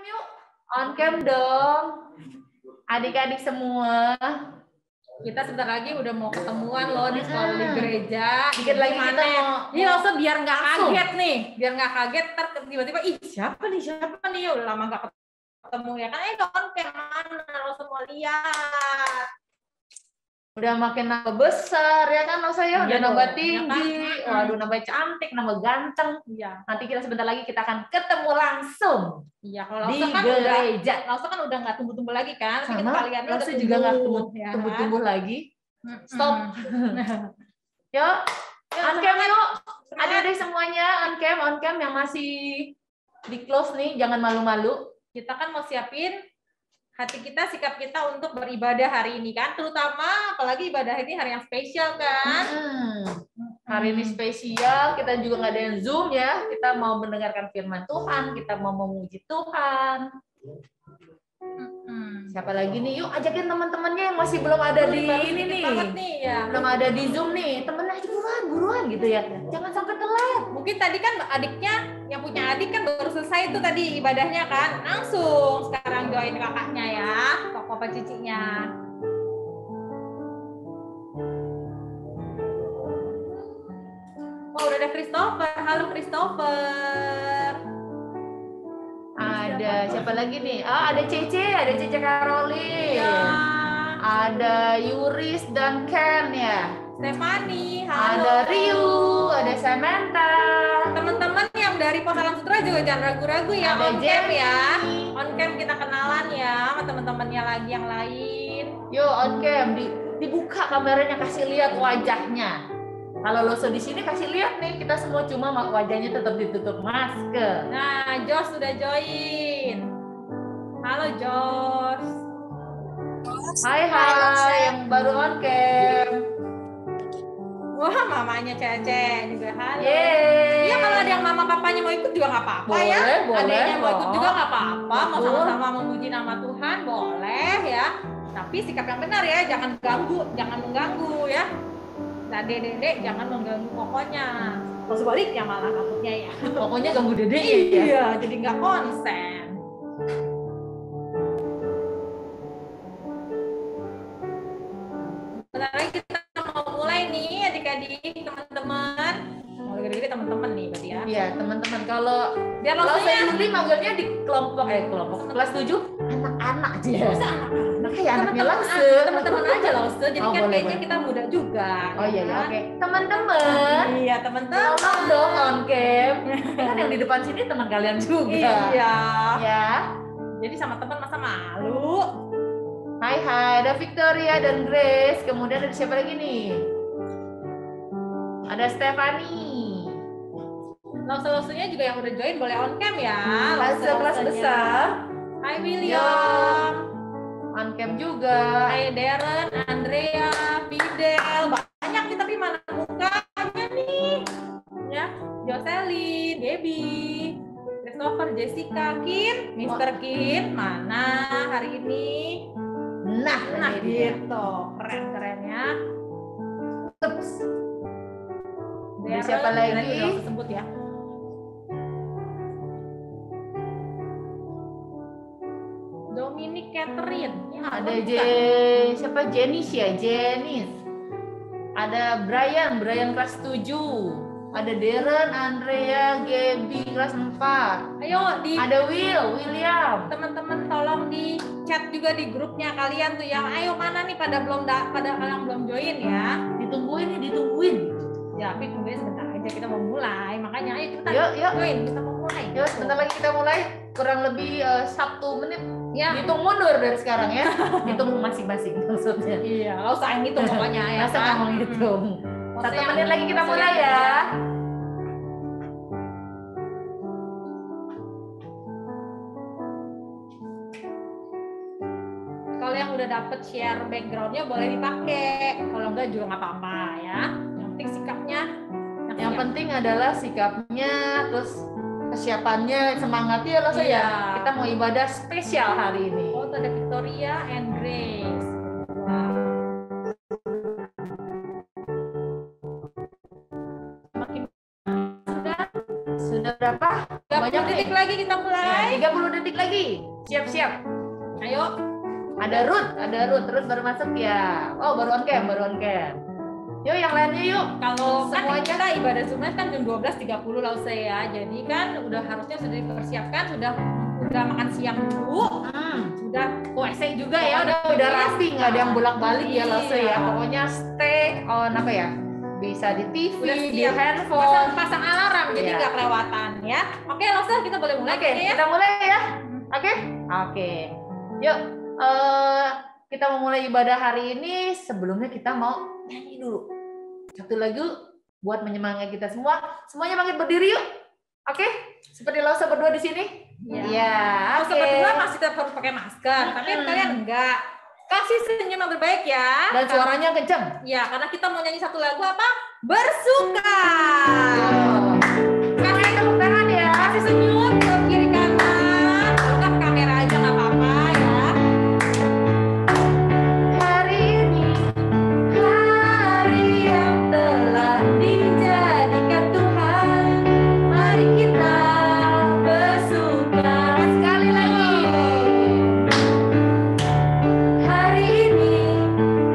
yuk. On cam dong. Adik-adik semua. Kita sebentar lagi udah mau ketemuan loh di sekolah di gereja. Dikit lagi kita mau. Iya, langsung biar nggak kaget nih. Biar nggak kaget, ntar tiba-tiba, ih siapa nih? Ya udah lama nggak ketemu ya kan? On cam mana? Lo semua lihat. Udah makin nambah besar ya kan lo saya udah nambah tinggi, ya kan? waduh nambah cantik, nambah ganteng. Iya. Nanti kita sebentar lagi kita akan ketemu langsung. Iya, kalau di kan gereja. Lausa kan udah nggak tumbuh-tumbuh lagi kan? Sama, Lausa juga nggak ya. tumbuh-tumbuh lagi. Stop. Yuk, on cam yuk. Adik-adik semuanya on cam yang masih di close nih, jangan malu-malu. Kita kan mau siapin hati kita, sikap kita untuk beribadah hari ini kan, terutama apalagi ibadah ini hari yang spesial kan. Hari ini spesial, kita juga nggak ada yang Zoom ya, kita mau mendengarkan firman Tuhan, kita mau memuji Tuhan. Siapa lagi nih? Yuk ajakin teman-temannya yang masih belum ada di ini nih. Ya. Belum ada di Zoom nih, temennya buruan gitu ya. Jangan sampai telat. Mungkin tadi kan adiknya, yang punya adik kan baru selesai itu tadi ibadahnya kan. Langsung sekarang join kakaknya ya, papa cicinya. Oh, udah ada Christopher. Halo Christopher. Ada siapa lagi nih? Ada Cece Caroline. Ya. Ada Yuris dan Ken ya. Stefani, halo. Ada Ryu, ada Samantha. Teman-teman yang dari Pos Alam Sutra juga jangan ragu-ragu ya, ada on cam ya. On cam kita kenalan ya sama teman-temannya lagi yang lain. Yo on cam, dibuka kameranya, kasih lihat wajahnya. Kalau lo di sini kasih lihat nih, kita semua cuma wajahnya tetap ditutup masker. Nah, Jos sudah join. Halo Jos. Hai yang baru on cam. Wah, mamanya Cece juga halo. Iya, kalau ada yang mama papanya mau ikut juga nggak apa-apa ya. Adanya mau ikut juga nggak apa-apa. Mau sama-sama memuji nama Tuhan boleh ya. Tapi sikap yang benar ya, jangan mengganggu ya. Dede jangan mengganggu pokoknya. Kalau sebaliknya malah takutnya ya. Pokoknya ganggu dede ya. Iya, jadi nggak konsen. Bentar lagi kita mau mulai nih adik-adik, teman-teman. Mau gede-gede teman-teman nih berarti ya. Iya, teman-teman. Kalau biar saya dulu manggilnya di kelompok kelas 7 anak-anak aja. Masa anak-anak? Kayak anaknya Lause. Teman-teman aja Lause. Jadi kan kayaknya kita muda juga. Oh iya, oke. Teman-teman. Iya, teman-teman. Tolong dong on cam. Kan yang di depan sini teman kalian juga. Iya. Ya. Jadi sama teman masa malu. Hai, ada Victoria dan Grace. Kemudian ada siapa lagi nih? Ada Stefani. Lause-lausenya juga yang udah join boleh on cam ya. Kelas besar. Hai William. On cam juga. Hai Darren, Andrea, Fidel. Banyak nih tapi mana mukanya nih? Ya, Jocelyn, Debbie, Christopher, Jessica, Kim, Mr. Kim. Mana hari ini? Nah gitu. Keren-keren ya. Ups. Siapa lagi? Sebut ya. Dominic Catherine. Ya, ada siapa? Jenis ya, Jenis. Ada Brian kelas 7. Ada Darren, Andrea, Gaby kelas 4. Ayo ada William. Teman-teman tolong di chat juga di grupnya kalian tuh yang ayo mana nih pada yang belum join ya. Ditungguin. Ya, tapi tungguin sebentar aja, kita mau mulai. Makanya ayo cepetan. Yuk. Join, kita mau mulai. Yuk, sebentar lagi kita mulai. Kurang lebih 1 menit. Ya. Hitung mundur dari sekarang ya. Hitung masing-masing maksudnya. Iya, nggak usah ngitung pokoknya ya. Masa nggak mau ngitung. 1 menit lagi kita mulai ya. Kalau yang udah dapet share backgroundnya boleh dipakai. Kalau enggak juga nggak apa-apa ya. Yang penting sikapnya. Yang penting adalah sikapnya, terus kesiapannya, semangatnya lah saya. Iya. Kita mau ibadah spesial hari ini. Oh, ada Victoria and Grace. Wow. Makin sudah berapa? 30 banyak detik lagi kita mulai. 30 detik lagi. Siap-siap. Ayo. Ada Ruth, terus baru masuk ya. Oh, baru on cam. Yuk, yang lainnya yuk. Kalau semuanya kan kita ibadah Zoom kan jam 12.30 Lause ya. Jadi kan udah harusnya sudah dipersiapkan, sudah makan siang dulu. Sudah WC juga ya, udah rapi, nggak ada yang bolak-balik ya Lause ya. Iya. Pokoknya stay on apa ya? Bisa di TV, Udah di siap. handphone. Pasang alarm jadi Iya. nggak kelewatan ya. Oke, Lause, kita boleh mulai Oke, ya. kita mulai ya. Oke. Yuk, kita memulai ibadah hari ini. Sebelumnya kita mau nyanyi dulu. Satu lagu buat menyemangati kita semua. Semuanya bangkit berdiri yuk. Oke? Seperti Lause berdua di sini. Iya. Oke. Berdua masih tetap harus pakai masker, tapi kalian enggak. Kasih senyum yang terbaik ya. Dan suaranya kenceng. Ya, karena kita mau nyanyi satu lagu apa? Bersuka. Kasih tepuk tangan ya. Kasih senyum ke kiri kanan. Kalau nggak kamera aja nggak apa-apa ya. Hari ini hari yang telah dijadikan Tuhan, mari kita bersuka. Sekali lagi. Hari ini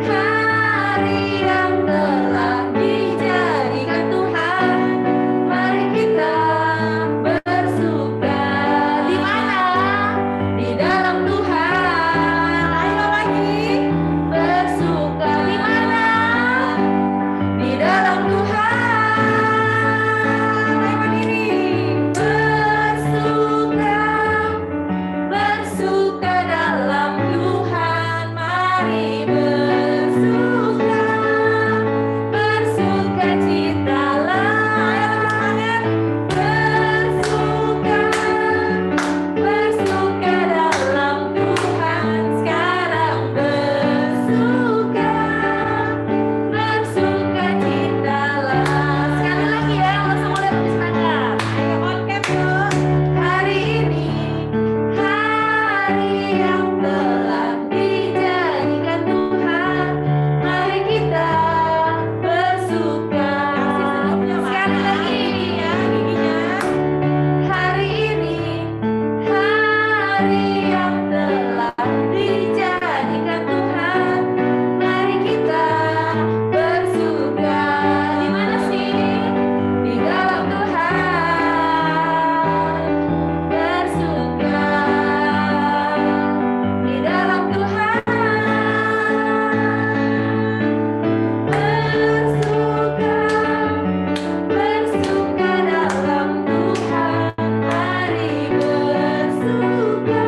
hari yang telah dijadikan Tuhan, mari kita bersuka. Di mana? Di dalam Tuhan. Ayo lagi. Bersuka. Di mana? Di dalam Tuhan. Ayo berdiri. Bersuka. Bersuka dalam Tuhan. Mari bersuka. Bersuka citalah. Ayo semangat. Bersuka. Bersuka dalam Tuhan. Sekarang bersuka. Bersuka citalah. Sekali lagi ya, langsung mulai bersemangat. Ayo on cam yuk. Hari ini hari yang telah dijadikan Tuhan, mari kita bersuka. Sekali lagi ya giginya. Hari ini hari yang telah dijadikan Tuhan, mari kita bersuka. Di mana sih? Di dalam Tuhan. Bersuka. Di dalam Tuhan. Bersuka. Bersuka dalam Tuhan. Mari bersuka.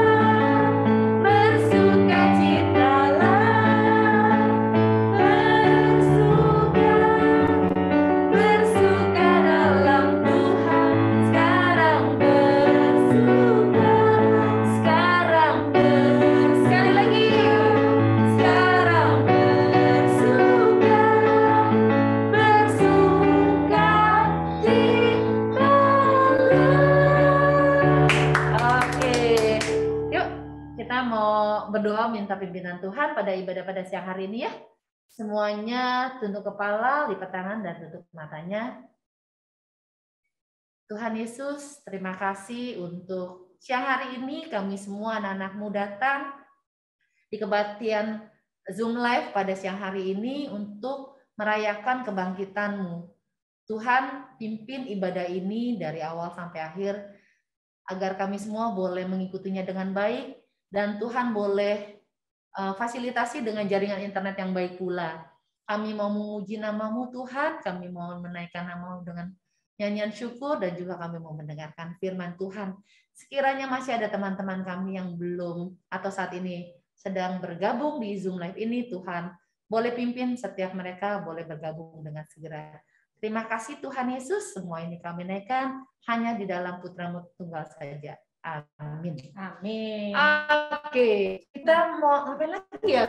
Bersuka citalah. Bersuka. Bersuka dalam Tuhan. Sekarang bersuka. Sekarang sekali lagi. Sekarang bersuka. Bersuka citalah. Oke. Yuk, kita mau berdoa minta pimpinan Tuhan pada ibadah pada siang hari ini ya. Semuanya tunduk kepala, lipat tangan, dan tutup matanya. Tuhan Yesus, terima kasih untuk siang hari ini kami semua anak-anak-Mu datang di kebaktian Zoom Live pada siang hari ini untuk merayakan kebangkitan-Mu. Tuhan, pimpin ibadah ini dari awal sampai akhir, agar kami semua boleh mengikutinya dengan baik, dan Tuhan boleh fasilitasi dengan jaringan internet yang baik pula. Kami mau memuji nama-Mu Tuhan, kami mau menaikkan nama-Mu dengan nyanyian syukur, dan juga kami mau mendengarkan firman Tuhan. Sekiranya masih ada teman-teman kami yang belum atau saat ini sedang bergabung di Zoom Live ini, Tuhan boleh pimpin setiap mereka boleh bergabung dengan segera. Terima kasih Tuhan Yesus, semua ini kami naikkan hanya di dalam Putra-Mu tunggal saja. Amin. Amin. Oke, kita mau ngapain lagi ya?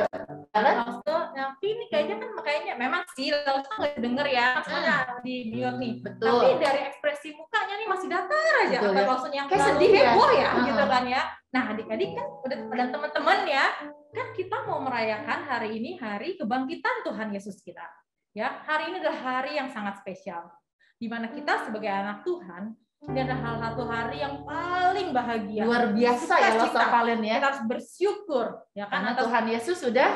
Tapi ini kayaknya memang sih Lause nggak denger ya, soalnya di mute nih. Betul. Tapi dari ekspresi mukanya nih masih datar aja. Betul, Apa ya. maksudnya Kayak terlalu sedih ya. heboh ya, gitu kan ya. Nah, adik-adik kan dan teman-teman ya, kan kita mau merayakan hari ini hari kebangkitan Tuhan Yesus kita. Ya, hari ini adalah hari yang sangat spesial, di mana kita sebagai anak Tuhan Ini adalah satu hari yang paling bahagia. Luar biasa ya Losavalen ya. Kita harus bersyukur ya kan, karena Tuhan Yesus sudah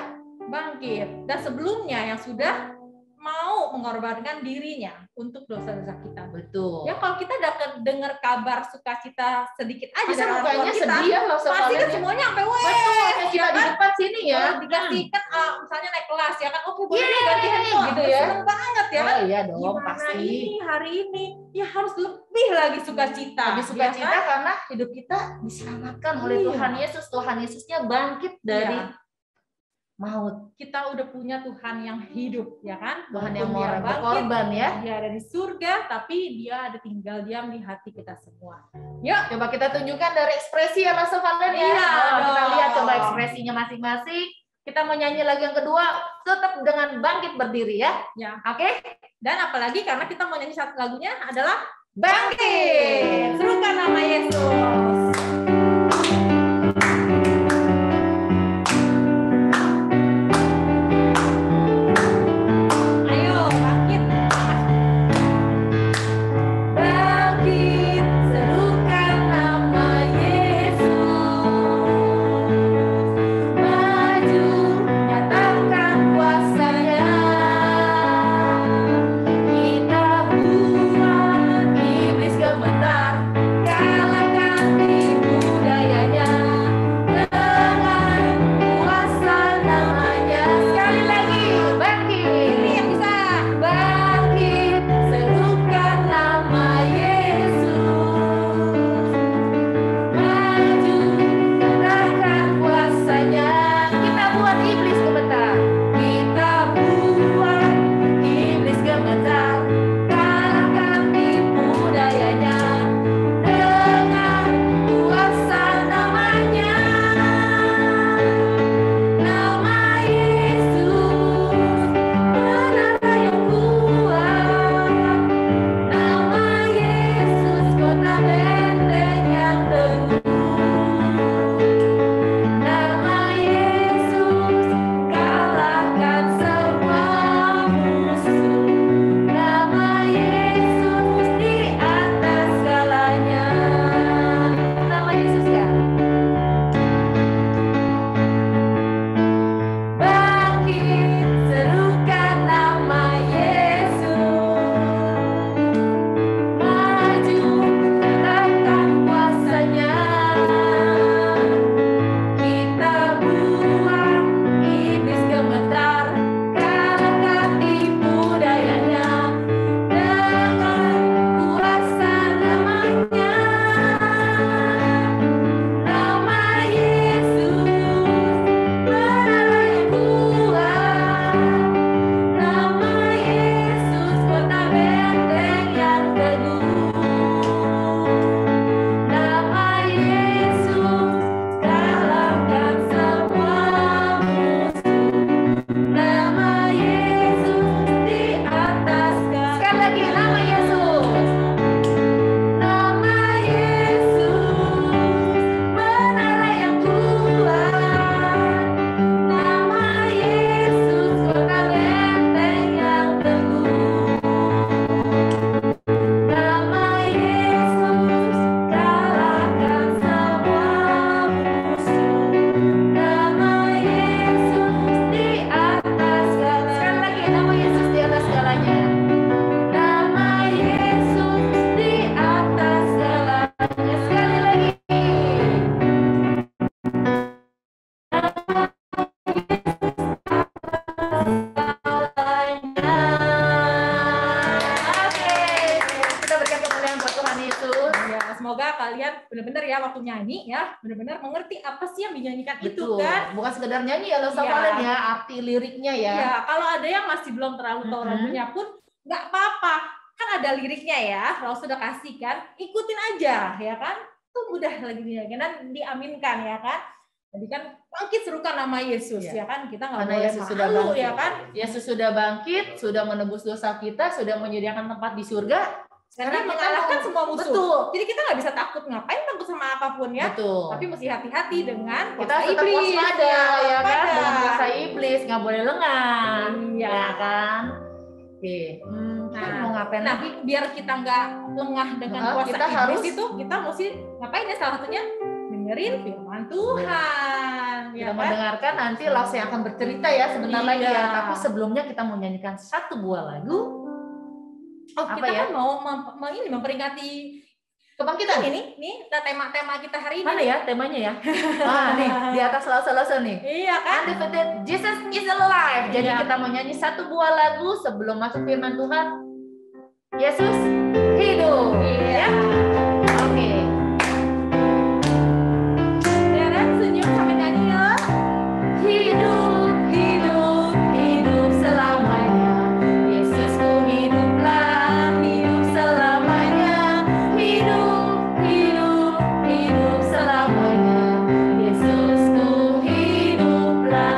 bangkit. Dan sebelumnya yang sudah mau mengorbankan dirinya untuk dosa-dosa kita. Betul. Ya kalau kita dengar kabar sukacita sedikit aja dari orang tua kita, sedih ya, pasti kan semuanya sampai weh. Betul, kita di depan sini ya. Dikasih kan misalnya naik kelas ya kan, oke boleh ganti handphone gitu ya. Seneng banget ya kan. Oh iya dong, gimana pasti. Ini hari ini ya harus lebih lagi sukacita. Lebih sukacita ya kan? Karena hidup kita diselamatkan oleh Tuhan Yesus. Tuhan Yesusnya bangkit dari maut. Kita udah punya Tuhan yang hidup ya kan, Tuhan yang mau berkorban ya. Dia ada di surga tapi dia ada tinggal diam di hati kita semua. Yuk coba kita tunjukkan dari ekspresi ya Losavalen ya. Iya, kita lihat coba ekspresinya masing-masing. Kita mau nyanyi lagi yang kedua tetap dengan bangkit berdiri ya. Oke? Dan apalagi karena kita mau nyanyi satu lagunya adalah bangkit. Serukan nama Yesus. Waktu nyanyi ya benar-benar mengerti apa sih yang dinyanyikan. Betul. Itu kan bukan sekedar nyanyi ya Losavalen ya, arti liriknya ya. Ya kalau ada yang masih belum terlalu tahu lagunya pun nggak apa-apa, kan ada liriknya ya, kalau sudah kasih kan ikutin aja ya kan, itu mudah lagi dinyanyikan dan diaminkan ya kan. Jadi kan bangkit serukan nama Yesus ya kan, kita nggak boleh Yesus sudah malu bangkit. Ya kan. Yesus sudah bangkit, sudah menebus dosa kita, sudah menyediakan tempat di surga. Karena mengalahkan semua musuh. Betul. Jadi kita nggak bisa takut, ngapain takut sama apapun ya. Betul. Tapi mesti hati-hati dengan kita tetap waspada ya kan, dengan kuasa iblis, nggak boleh lengah, ya kan. Oke. Kita mau ngapain lagi? Biar kita nggak lengah dengan kuasa kita iblis harus itu, kita mesti ngapain ya? Salah satunya dengerin firman Tuhan. Kita mendengarkan nanti Lause yang akan bercerita ya sebentar lagi ya. Tapi sebelumnya kita mau nyanyikan satu buah lagu. Kita kan mau memperingati kebangkitan ini. Nih tema kita hari ini. Mana ya temanya ya? Nih di atas Lause nih. Iya kan? Undefeated Jesus is alive. Jadi kita mau nyanyi satu buah lagu sebelum masuk firman Tuhan. Yesus hidup. Iya. Oke. Deren senyum sampai nyanyi ya. Hidup, hidup, hidup selamanya. Yesusku hiduplah, hidup selamanya. Hidup, hidup, hidup selamanya. Yesusku hiduplah.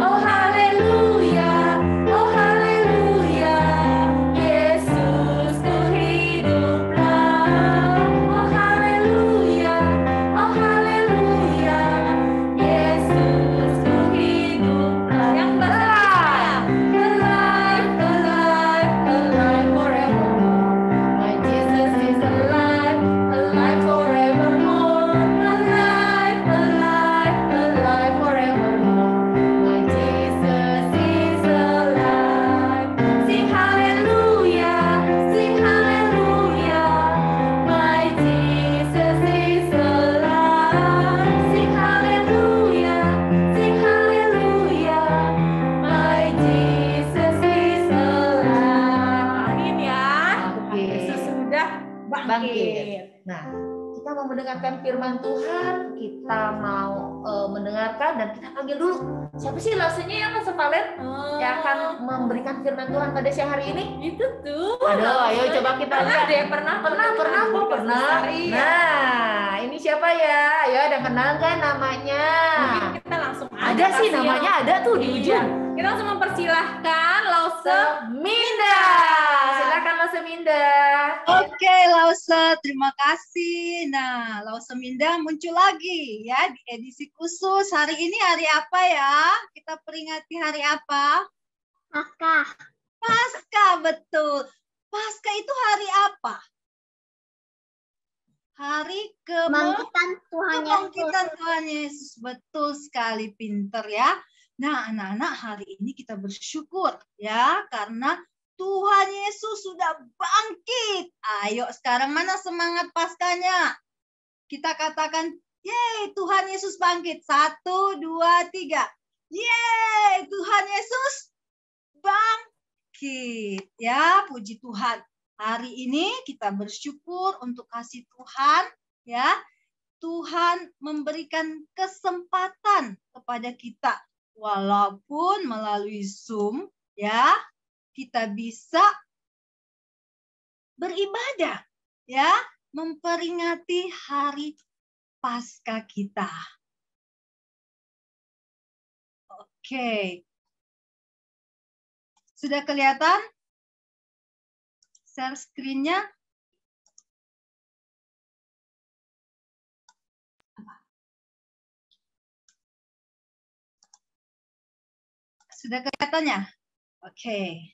Oh haleluya, oh haleluya. Yesusku hiduplah. Oh haleluya, oh haleluya. Yesusku hiduplah. Yang Alive, alive, alive, alive forevermore. My Jesus is alive, alive forevermore. Alive, alive, alive forevermore. My Jesus is alive. Sing hallelujah, sing hallelujah. My Jesus is alive. Sing hallelujah, sing hallelujah. My Jesus is alive. Amin ya. Oke. Yesus sudah bangkit. Nah, kita mau mendengarkan firman Tuhan, kita mau mendengarkan dan kita panggil dulu. Siapa sih Lausenya yang Valen yang akan memberikan firman Tuhan pada siang hari ini? Itu tuh. Aduh, ayo coba kita lihat. Pernah. Nah, ini siapa ya? Ayo ada kenal nggak namanya? Mungkin kita langsung Ada sih namanya, ada tuh di ujung. Kita langsung mempersilahkan Lause Minda. Silakan Lause Minda. Oke, Lause, terima kasih. Nah, Lause Minda muncul lagi ya di edisi khusus. Hari ini hari apa ya? Kita peringati hari apa? Paskah. Paskah, betul. Paskah itu hari apa? Hari Kebangkitan Tuhan Yesus. kebangkitan Tuhan Yesus. Betul sekali, pinter ya. Nah, anak-anak, hari ini kita bersyukur ya karena Tuhan Yesus sudah bangkit. Ayo sekarang mana semangat Paskahnya? Kita katakan, yeay Tuhan Yesus bangkit. 1, 2, 3. Yeay Tuhan Yesus bangkit. Ya, puji Tuhan. Hari ini kita bersyukur untuk kasih Tuhan. Ya, Tuhan memberikan kesempatan kepada kita. Walaupun melalui Zoom, ya, kita bisa beribadah, ya, memperingati hari Paskah kita. Oke. Sudah kelihatan share screen-nya? Sudah kelihatannya? Oke.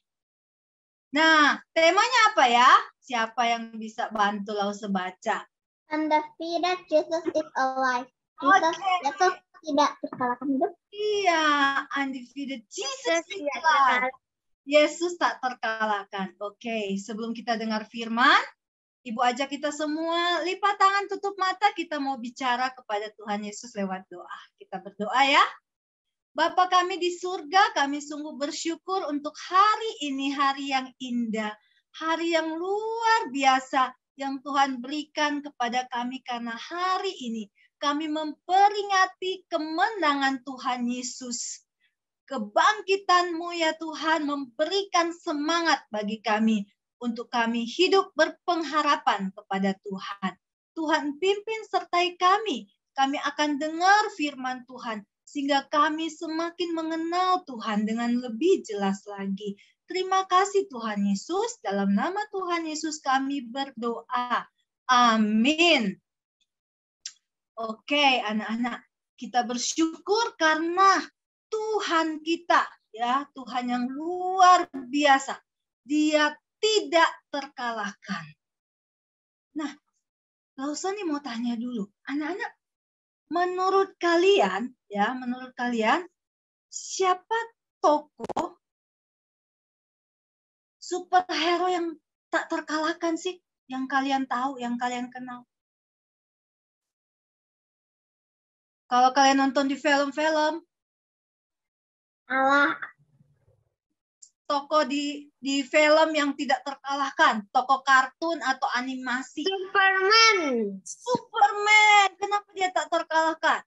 Nah, temanya apa ya? Siapa yang bisa bantu Lause baca? Undefeated Jesus is alive. Yesus tidak terkalahkan hidup. Iya, undefeated Jesus is alive. Yesus tak terkalahkan. Oke, sebelum kita dengar firman, Ibu ajak kita semua lipat tangan, tutup mata, kita mau bicara kepada Tuhan Yesus lewat doa. Kita berdoa ya. Bapa kami di surga, kami sungguh bersyukur untuk hari ini, hari yang indah, hari yang luar biasa yang Tuhan berikan kepada kami karena hari ini kami memperingati kemenangan Tuhan Yesus. Kebangkitan-Mu ya Tuhan memberikan semangat bagi kami untuk kami hidup berpengharapan kepada Tuhan. Tuhan pimpin sertai kami, kami akan dengar firman Tuhan, sehingga kami semakin mengenal Tuhan dengan lebih jelas lagi. Terima kasih Tuhan Yesus, dalam nama Tuhan Yesus kami berdoa. Amin. Oke, anak-anak, kita bersyukur karena Tuhan kita ya, Tuhan yang luar biasa. Dia tidak terkalahkan. Nah, Lausa nih mau tanya dulu, anak-anak, menurut kalian, ya, menurut kalian, siapa tokoh superhero yang tak terkalahkan sih? Yang kalian tahu, yang kalian kenal? Kalau kalian nonton di film-film, Allah. tokoh di film yang tidak terkalahkan, tokoh kartun atau animasi. Superman. Superman, kenapa dia tak terkalahkan?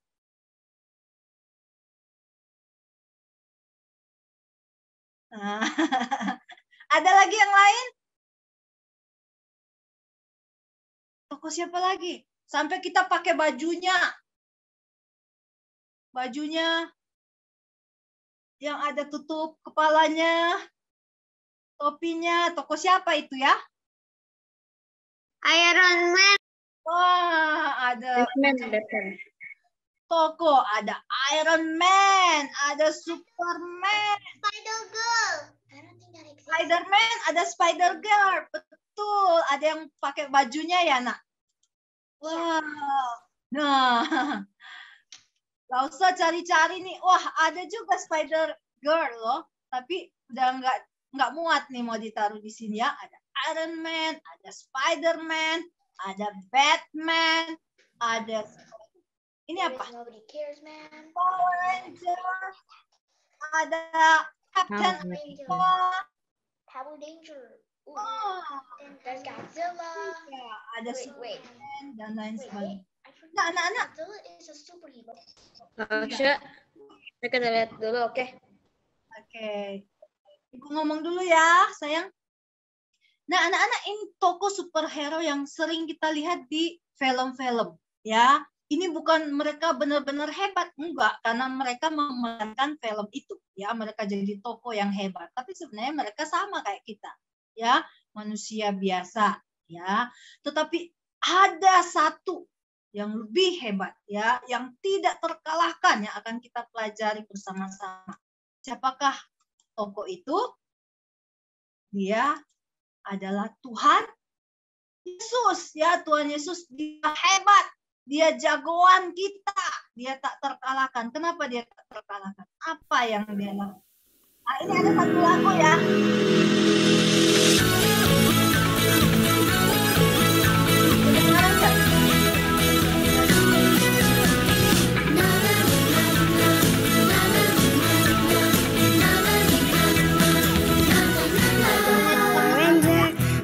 Nah, ada lagi yang lain? Tokoh siapa lagi? Sampai kita pakai bajunya. Bajunya yang ada tutup kepalanya, topinya. Tokoh siapa itu ya? Iron Man. Wah, ada tokoh. Ada Iron Man, ada Superman. Spider-Girl. Spider-Man, ada Spider-Girl. Betul, ada yang pakai bajunya ya, Nak? Wow. Nah, gak usah cari-cari nih. Wah, ada juga Spider-Girl loh. Tapi udah nggak muat nih mau ditaruh di sini ya. Ada Iron Man, ada Spider-Man, ada Batman, ada ini apa? Power Rangers, ada Captain America, Power Ranger. There's Godzilla. ada Superman dan lain sebagainya. Nah, anak-anak. Kita lihat dulu, oke? Oke. Ibu ngomong dulu ya, sayang. Nah, anak-anak, ini tokoh superhero yang sering kita lihat di film-film, ya. Ini bukan mereka benar-benar hebat, enggak, karena mereka memerankan film itu, ya. Mereka jadi tokoh yang hebat, tapi sebenarnya mereka sama kayak kita, ya, manusia biasa, ya. Tetapi ada satu yang lebih hebat, ya, yang tidak terkalahkan, yang akan kita pelajari bersama-sama. Siapakah tokoh itu? Dia adalah Tuhan Yesus, ya. Tuhan Yesus dia hebat, dia jagoan kita, dia tak terkalahkan. Kenapa dia tak terkalahkan? Apa yang dia lakukan? Nah, ini ada satu lagu ya. Kedengaran nggak?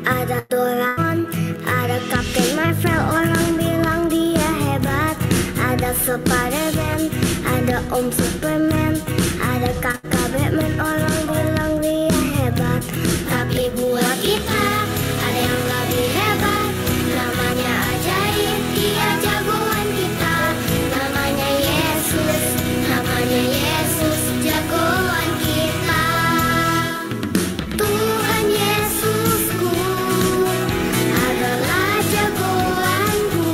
Ada Doraemon, ada Captain Marvel, orang bilang dia hebat. Ada Spider-Man, ada Om Superman, ada kakak Batman, orang bilang dia hebat. Tapi buat kita ada yang lebih hebat, namanya ajaib, dia jagoan kita. Namanya Yesus, jagoan kita. Tuhan Yesusku adalah jagoanku.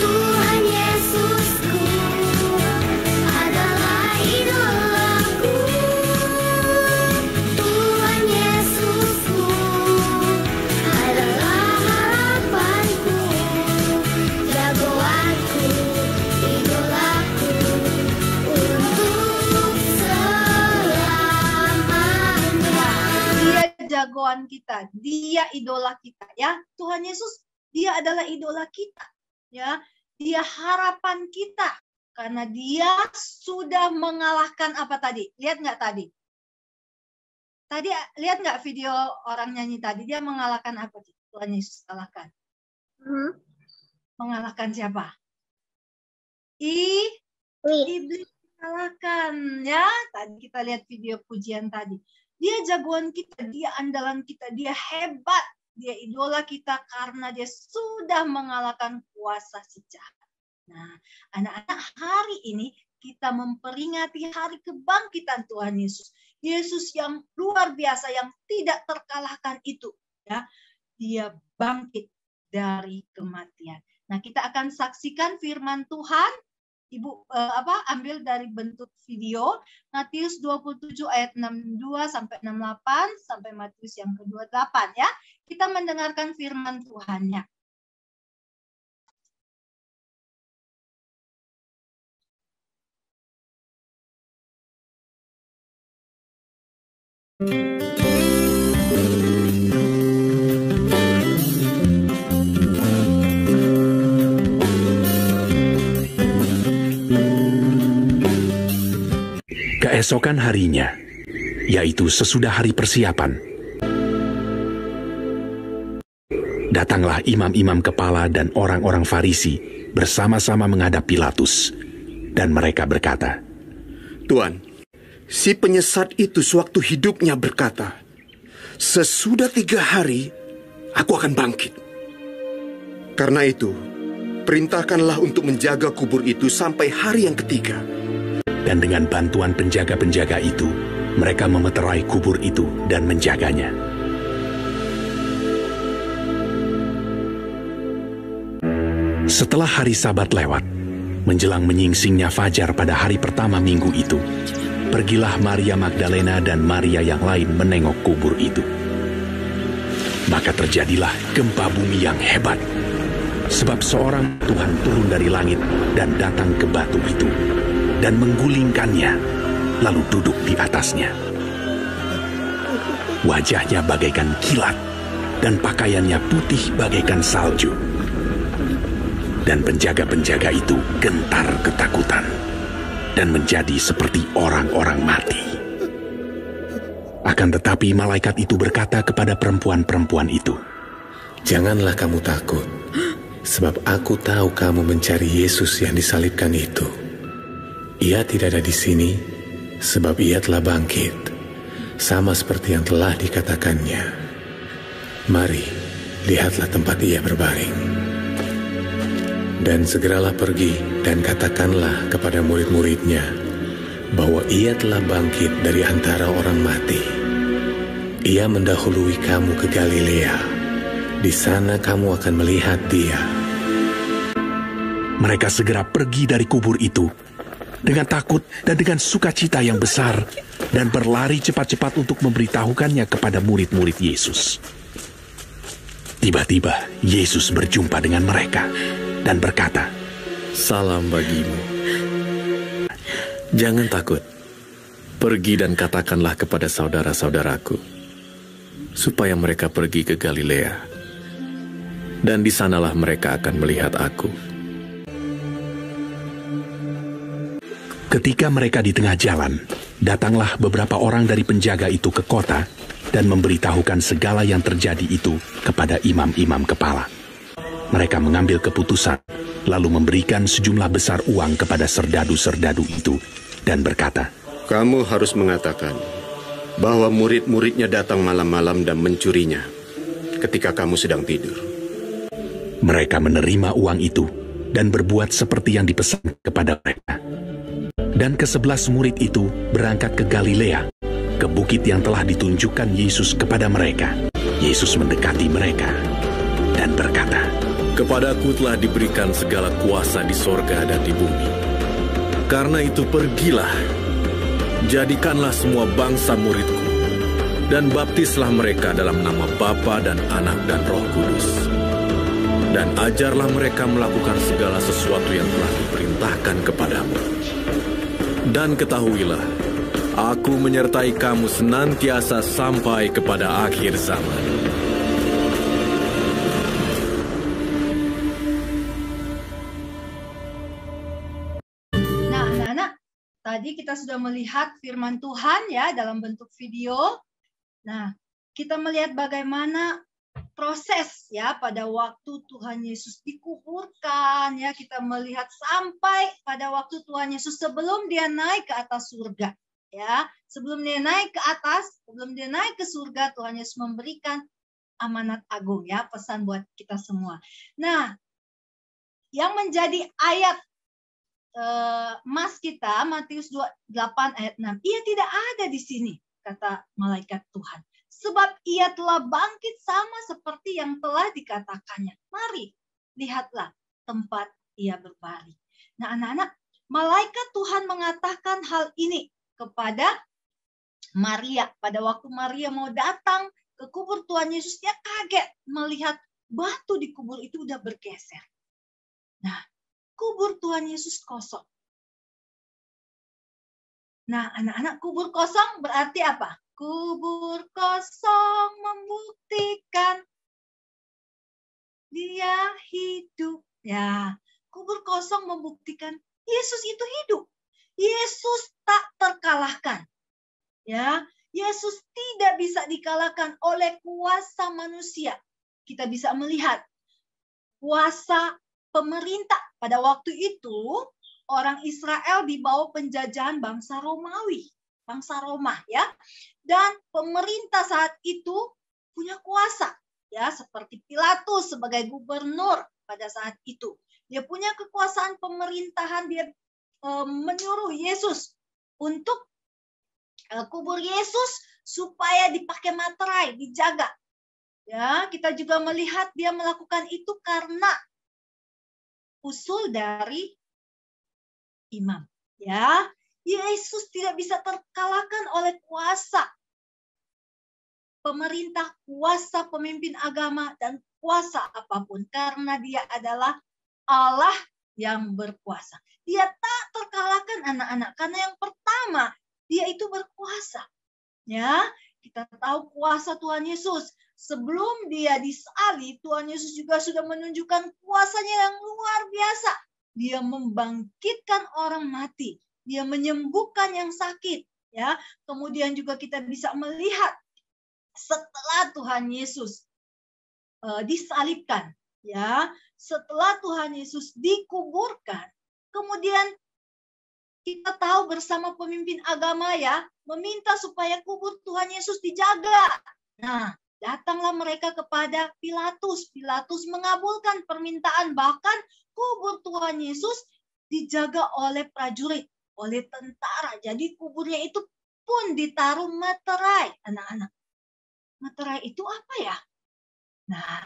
Tuhan Yesusku adalah idolaku. Tuhan Yesusku adalah harapanku, jagoanku, idolaku untuk selamanya. Dia jagoan kita, dia idola kita, ya. Tuhan Yesus, dia adalah idola kita, ya. Dia harapan kita karena dia sudah mengalahkan apa tadi? Lihat nggak tadi? Tadi lihat nggak video orang nyanyi tadi? Dia mengalahkan apa? Tuhan Yesus kalahkan. Mengalahkan siapa? Iblis kalahkan, ya. Tadi kita lihat video pujian tadi. Dia jagoan kita, dia andalan kita, dia hebat, dia idola kita karena dia sudah mengalahkan kuasa si jahat. Nah, anak-anak, hari ini kita memperingati hari kebangkitan Tuhan Yesus. Yesus yang luar biasa, yang tidak terkalahkan itu, ya. Dia bangkit dari kematian. Nah, kita akan saksikan firman Tuhan Ibu ambil dari bentuk video Matius 27 ayat 62 sampai 68 sampai Matius yang ke-28 ya. Kita mendengarkan firman Tuhannya. Keesokan harinya, yaitu sesudah hari persiapan, datanglah imam-imam kepala dan orang-orang Farisi bersama-sama menghadap Pilatus, dan mereka berkata, "Tuan, si penyesat itu sewaktu hidupnya berkata, 'Sesudah 3 hari, aku akan bangkit.' Karena itu, perintahkanlah untuk menjaga kubur itu sampai hari yang ketiga." Dan dengan bantuan penjaga-penjaga itu, mereka memeterai kubur itu dan menjaganya. Setelah hari Sabat lewat, menjelang menyingsingnya fajar pada hari pertama minggu itu, pergilah Maria Magdalena dan Maria yang lain menengok kubur itu. Maka terjadilah gempa bumi yang hebat, sebab seorang Tuhan turun dari langit dan datang ke batu itu, dan menggulingkannya, lalu duduk di atasnya. Wajahnya bagaikan kilat, dan pakaiannya putih bagaikan salju. Dan penjaga-penjaga itu gentar ketakutan, dan menjadi seperti orang-orang mati. Akan tetapi malaikat itu berkata kepada perempuan-perempuan itu, "Janganlah kamu takut, sebab aku tahu kamu mencari Yesus yang disalibkan itu. Ia tidak ada di sini, sebab ia telah bangkit, sama seperti yang telah dikatakannya. Mari, lihatlah tempat ia berbaring. Dan segeralah pergi dan katakanlah kepada murid-muridnya bahwa ia telah bangkit dari antara orang mati. Ia mendahului kamu ke Galilea. Di sana kamu akan melihat dia." Mereka segera pergi dari kubur itu dengan takut dan dengan sukacita yang besar, dan berlari cepat-cepat untuk memberitahukannya kepada murid-murid Yesus. Tiba-tiba Yesus berjumpa dengan mereka dan berkata, "Salam bagimu. Jangan takut. Pergi dan katakanlah kepada saudara-saudaraku, supaya mereka pergi ke Galilea. Dan di sanalah mereka akan melihat aku." Ketika mereka di tengah jalan, datanglah beberapa orang dari penjaga itu ke kota dan memberitahukan segala yang terjadi itu kepada imam-imam kepala. Mereka mengambil keputusan, lalu memberikan sejumlah besar uang kepada serdadu-serdadu itu dan berkata, "Kamu harus mengatakan bahwa murid-muridnya datang malam-malam dan mencurinya ketika kamu sedang tidur." Mereka menerima uang itu dan berbuat seperti yang dipesan kepada mereka. Dan ke-11 murid itu berangkat ke Galilea, ke bukit yang telah ditunjukkan Yesus kepada mereka. Yesus mendekati mereka dan berkata, "Kepadaku telah diberikan segala kuasa di sorga dan di bumi. Karena itu pergilah, jadikanlah semua bangsa muridku, dan baptislah mereka dalam nama Bapa dan Anak dan Roh Kudus. Dan ajarlah mereka melakukan segala sesuatu yang telah diperintahkan kepadamu. Dan ketahuilah, aku menyertai kamu senantiasa sampai kepada akhir zaman." Nah, anak-anak, tadi kita sudah melihat firman Tuhan ya dalam bentuk video. Nah, kita melihat bagaimana proses ya pada waktu Tuhan Yesus dikuburkan ya, kita melihat sampai pada waktu Tuhan Yesus sebelum dia naik ke atas surga ya, sebelum dia naik ke atas, sebelum dia naik ke surga, Tuhan Yesus memberikan amanat agung ya, pesan buat kita semua. Nah, yang menjadi ayat emas kita Matius 28 ayat 6, ia tidak ada di sini, kata malaikat Tuhan. Sebab ia telah bangkit sama seperti yang telah dikatakannya. Mari, lihatlah tempat ia berbaring. Nah, anak-anak, malaikat Tuhan mengatakan hal ini kepada Maria. Pada waktu Maria mau datang ke kubur Tuhan Yesus, dia kaget melihat batu di kubur itu udah bergeser. Nah, kubur Tuhan Yesus kosong. Nah, anak-anak, kubur kosong berarti apa? Kubur kosong membuktikan dia hidup. Ya, kubur kosong membuktikan Yesus itu hidup. Yesus tak terkalahkan. Ya, Yesus tidak bisa dikalahkan oleh kuasa manusia. Kita bisa melihat kuasa pemerintah. Pada waktu itu, orang Israel di bawah penjajahan bangsa Romawi, bangsa Roma, ya. Dan pemerintah saat itu punya kuasa, ya, seperti Pilatus sebagai gubernur pada saat itu. Dia punya kekuasaan pemerintahan, dia menyuruh Yesus untuk kubur Yesus supaya dipakai materai, dijaga. Ya, kita juga melihat dia melakukan itu karena usul dari imam. Ya, Yesus tidak bisa terkalahkan oleh kuasa pemerintah, kuasa pemimpin agama, dan kuasa apapun. Karena dia adalah Allah yang berkuasa. Dia tak terkalahkan anak-anak. Karena yang pertama, dia itu berkuasa. Ya, kita tahu kuasa Tuhan Yesus. Sebelum dia disalib, Tuhan Yesus juga sudah menunjukkan kuasanya yang luar biasa. Dia membangkitkan orang mati. Dia menyembuhkan yang sakit. Ya, kemudian juga kita bisa melihat setelah Tuhan Yesus disalibkan, ya, setelah Tuhan Yesus dikuburkan, kemudian kita tahu bersama pemimpin agama, ya, meminta supaya kubur Tuhan Yesus dijaga. Nah, datanglah mereka kepada Pilatus. Pilatus mengabulkan permintaan, bahkan kubur Tuhan Yesus dijaga oleh prajurit, oleh tentara. Jadi kuburnya itu pun ditaruh materai, anak-anak. Materai itu apa ya? Nah,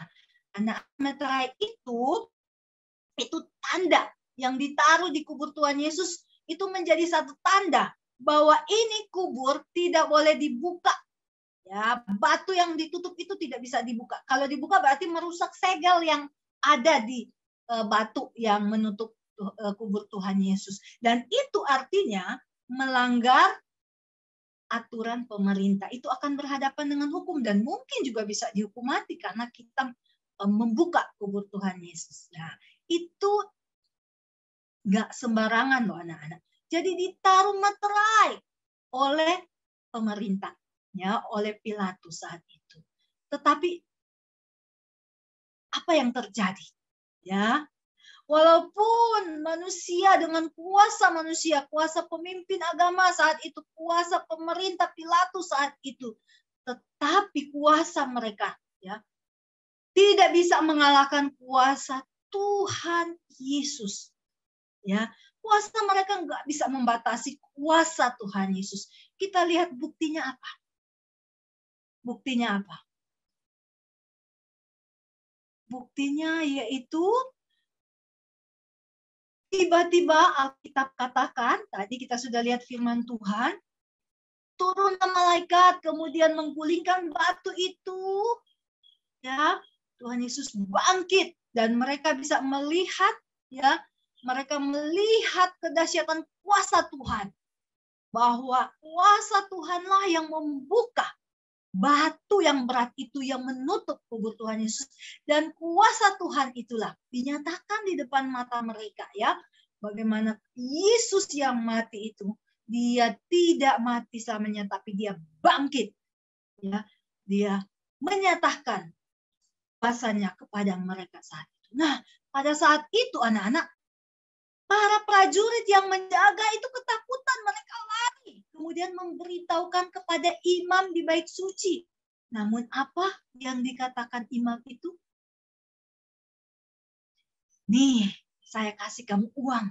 anak materai itu tanda yang ditaruh di kubur Tuhan Yesus, itu menjadi satu tanda bahwa ini kubur tidak boleh dibuka. Ya, batu yang ditutup itu tidak bisa dibuka. Kalau dibuka berarti merusak segel yang ada di batu yang menutup kubur Tuhan Yesus. Dan itu artinya melanggar aturan pemerintah. Itu akan berhadapan dengan hukum dan mungkin juga bisa dihukum mati karena kita membuka kubur Tuhan Yesus. Nah, itu nggak sembarangan loh anak-anak. Jadi ditaruh materai oleh pemerintah, ya, oleh Pilatus saat itu. Tetapi apa yang terjadi? Ya, walaupun manusia dengan kuasa manusia, kuasa pemimpin agama saat itu, kuasa pemerintah Pilatus saat itu, tetapi kuasa mereka, ya, tidak bisa mengalahkan kuasa Tuhan Yesus. Ya, kuasa mereka nggak bisa membatasi kuasa Tuhan Yesus. Kita lihat buktinya apa? Buktinya apa? Buktinya yaitu tiba-tiba Alkitab katakan, tadi kita sudah lihat firman Tuhan, turunlah malaikat kemudian menggulingkan batu itu. Ya, Tuhan Yesus bangkit dan mereka bisa melihat, ya, mereka melihat kedahsyatan kuasa Tuhan. Bahwa kuasa Tuhanlah yang membuka batu yang berat itu yang menutup kubur Tuhan Yesus. Dan kuasa Tuhan itulah dinyatakan di depan mata mereka, ya. Bagaimana Yesus yang mati itu, dia tidak mati selamanya, tapi dia bangkit. Ya, dia menyatakan kuasanya kepada mereka saat itu. Nah, pada saat itu anak-anak, para prajurit yang menjaga itu ketakutan, mereka lari. Kemudian memberitahukan kepada imam di bait suci. Namun apa yang dikatakan imam itu? Nih, saya kasih kamu uang.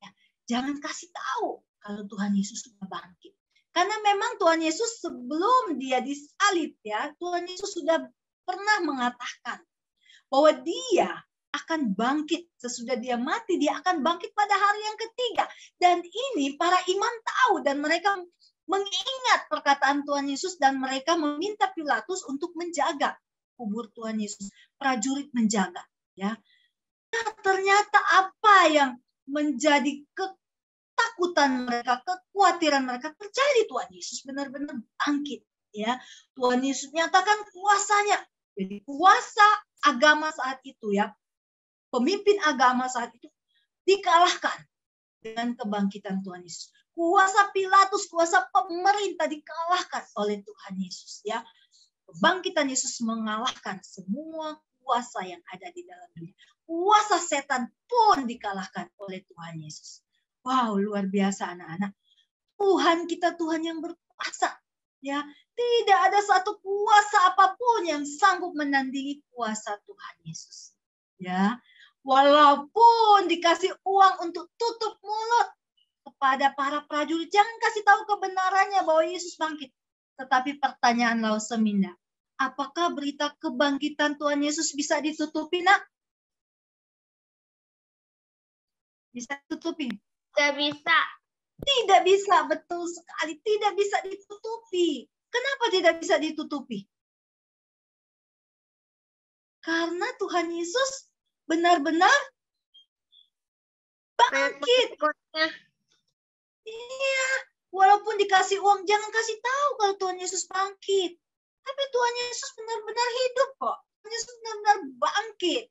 Ya, jangan kasih tahu kalau Tuhan Yesus sudah bangkit. Karena memang Tuhan Yesus sebelum dia disalib, ya, Tuhan Yesus sudah pernah mengatakan bahwa dia akan bangkit. Sesudah dia mati, dia akan bangkit pada hari yang ketiga. Dan ini para imam tahu dan mereka mengingat perkataan Tuhan Yesus dan mereka meminta Pilatus untuk menjaga kubur Tuhan Yesus. Prajurit menjaga, ya. Nah, ternyata apa yang menjadi ketakutan mereka, kekhawatiran mereka terjadi. Tuhan Yesus benar-benar bangkit, ya. Tuhan Yesus nyatakan kuasanya. Jadi kuasa agama saat itu, ya, pemimpin agama saat itu dikalahkan dengan kebangkitan Tuhan Yesus. Kuasa Pilatus, kuasa pemerintah dikalahkan oleh Tuhan Yesus, ya. Kebangkitan Yesus mengalahkan semua kuasa yang ada di dalam dunia. Kuasa setan pun dikalahkan oleh Tuhan Yesus. Wow, luar biasa anak-anak. Tuhan kita Tuhan yang berkuasa, ya. Tidak ada satu kuasa apapun yang sanggup menandingi kuasa Tuhan Yesus, ya. Walaupun dikasih uang untuk tutup mulut kepada para prajurit, jangan kasih tahu kebenarannya bahwa Yesus bangkit. Tetapi pertanyaan Lauseminda, apakah berita kebangkitan Tuhan Yesus bisa ditutupi, nak? Bisa ditutupi? Tidak bisa. Tidak bisa, betul sekali. Tidak bisa ditutupi. Kenapa tidak bisa ditutupi? Karena Tuhan Yesus benar-benar bangkit. Iya, walaupun dikasih uang, jangan kasih tahu kalau Tuhan Yesus bangkit. Tapi Tuhan Yesus benar-benar hidup kok. Tuhan Yesus benar-benar bangkit.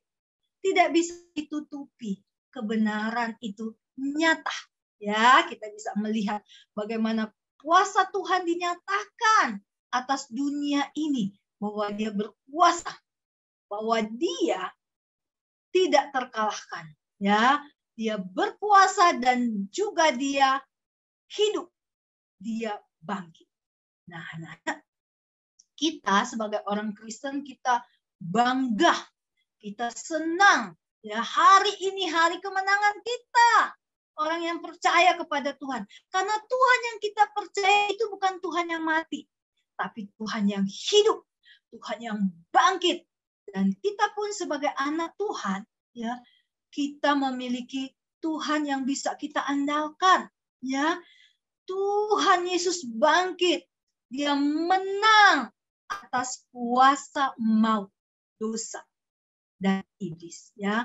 Tidak bisa ditutupi. Kebenaran itu nyata. Ya, kita bisa melihat bagaimana kuasa Tuhan dinyatakan atas dunia ini. Bahwa dia berkuasa. Bahwa dia tidak terkalahkan. Ya, dia berkuasa dan juga dia hidup, dia bangkit. Nah, anak-anak, kita sebagai orang Kristen kita bangga, kita senang. Ya, hari ini hari kemenangan kita, orang yang percaya kepada Tuhan. Karena Tuhan yang kita percaya itu bukan Tuhan yang mati, tapi Tuhan yang hidup, Tuhan yang bangkit. Dan kita pun sebagai anak Tuhan, ya, kita memiliki Tuhan yang bisa kita andalkan, ya. Tuhan Yesus bangkit. Dia menang atas kuasa maut, dosa, dan iblis. Ya,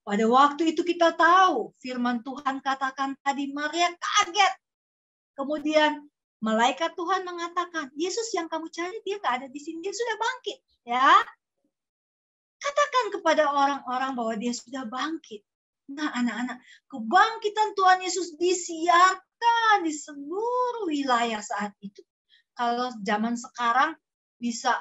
pada waktu itu kita tahu firman Tuhan katakan tadi Maria kaget. Kemudian malaikat Tuhan mengatakan, Yesus yang kamu cari dia nggak ada di sini, dia sudah bangkit. Ya, katakan kepada orang-orang bahwa dia sudah bangkit. Nah, anak-anak, kebangkitan Tuhan Yesus disiarkan di seluruh wilayah saat itu. Kalau zaman sekarang bisa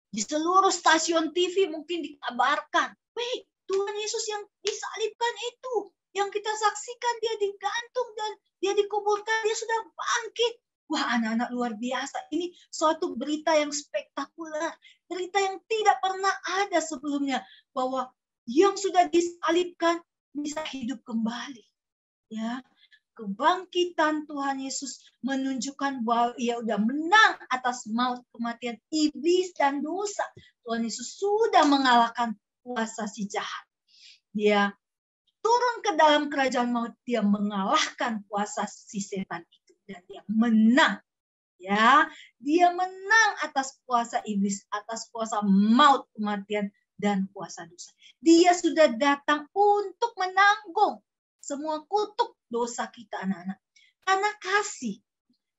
di seluruh stasiun TV mungkin dikabarkan, wih, Tuhan Yesus yang disalibkan itu, yang kita saksikan dia digantung dan dia dikuburkan, dia sudah bangkit. Wah, anak-anak luar biasa. Ini suatu berita yang spektakuler, berita yang tidak pernah ada sebelumnya, bahwa yang sudah disalibkan bisa hidup kembali. Ya, kebangkitan Tuhan Yesus menunjukkan bahwa ia sudah menang atas maut, kematian, iblis dan dosa. Tuhan Yesus sudah mengalahkan kuasa si jahat. Dia turun ke dalam kerajaan maut, dia mengalahkan kuasa si setan itu dan dia menang. Ya, dia menang atas kuasa iblis, atas kuasa maut, kematian dan kuasa dosa. Dia sudah datang untuk menanggung semua kutuk dosa kita, anak-anak. Karena kasih,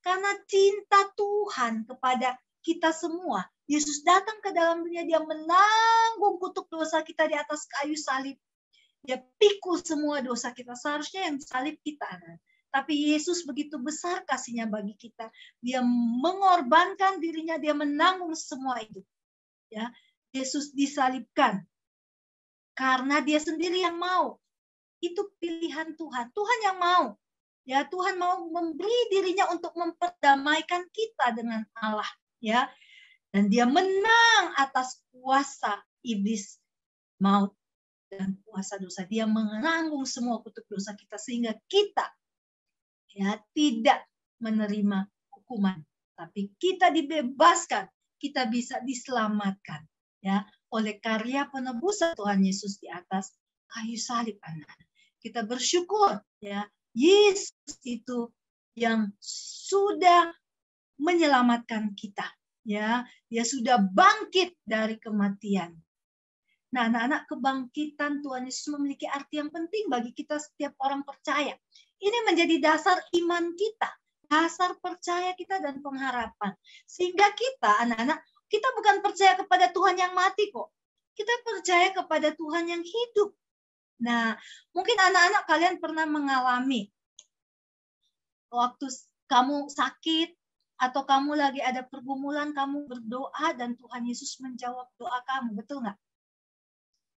karena cinta Tuhan kepada kita semua, Yesus datang ke dalam dunia, dia menanggung kutuk dosa kita di atas kayu salib. Dia pikul semua dosa kita. Seharusnya yang salib kita, anak. Tapi Yesus begitu besar kasihnya bagi kita. Dia mengorbankan dirinya, dia menanggung semua itu. Ya, Yesus disalibkan karena dia sendiri yang mau. Itu pilihan Tuhan. Tuhan yang mau. Ya, Tuhan mau memberi dirinya untuk memperdamaikan kita dengan Allah. Ya, dan dia menang atas kuasa iblis, maut, dan kuasa dosa. Dia menanggung semua kutuk dosa kita sehingga kita ya tidak menerima hukuman, tapi kita dibebaskan, kita bisa diselamatkan. Ya, oleh karya penebusan Tuhan Yesus di atas kayu salib, anak-anak. Kita bersyukur ya, Yesus itu yang sudah menyelamatkan kita. Ya, dia sudah bangkit dari kematian. Nah, anak-anak, kebangkitan Tuhan Yesus memiliki arti yang penting bagi kita setiap orang percaya. Ini menjadi dasar iman kita, dasar percaya kita dan pengharapan. Sehingga kita, anak-anak, kita bukan percaya kepada Tuhan yang mati kok. Kita percaya kepada Tuhan yang hidup. Nah, mungkin anak-anak kalian pernah mengalami waktu kamu sakit atau kamu lagi ada pergumulan, kamu berdoa dan Tuhan Yesus menjawab doa kamu, betul nggak?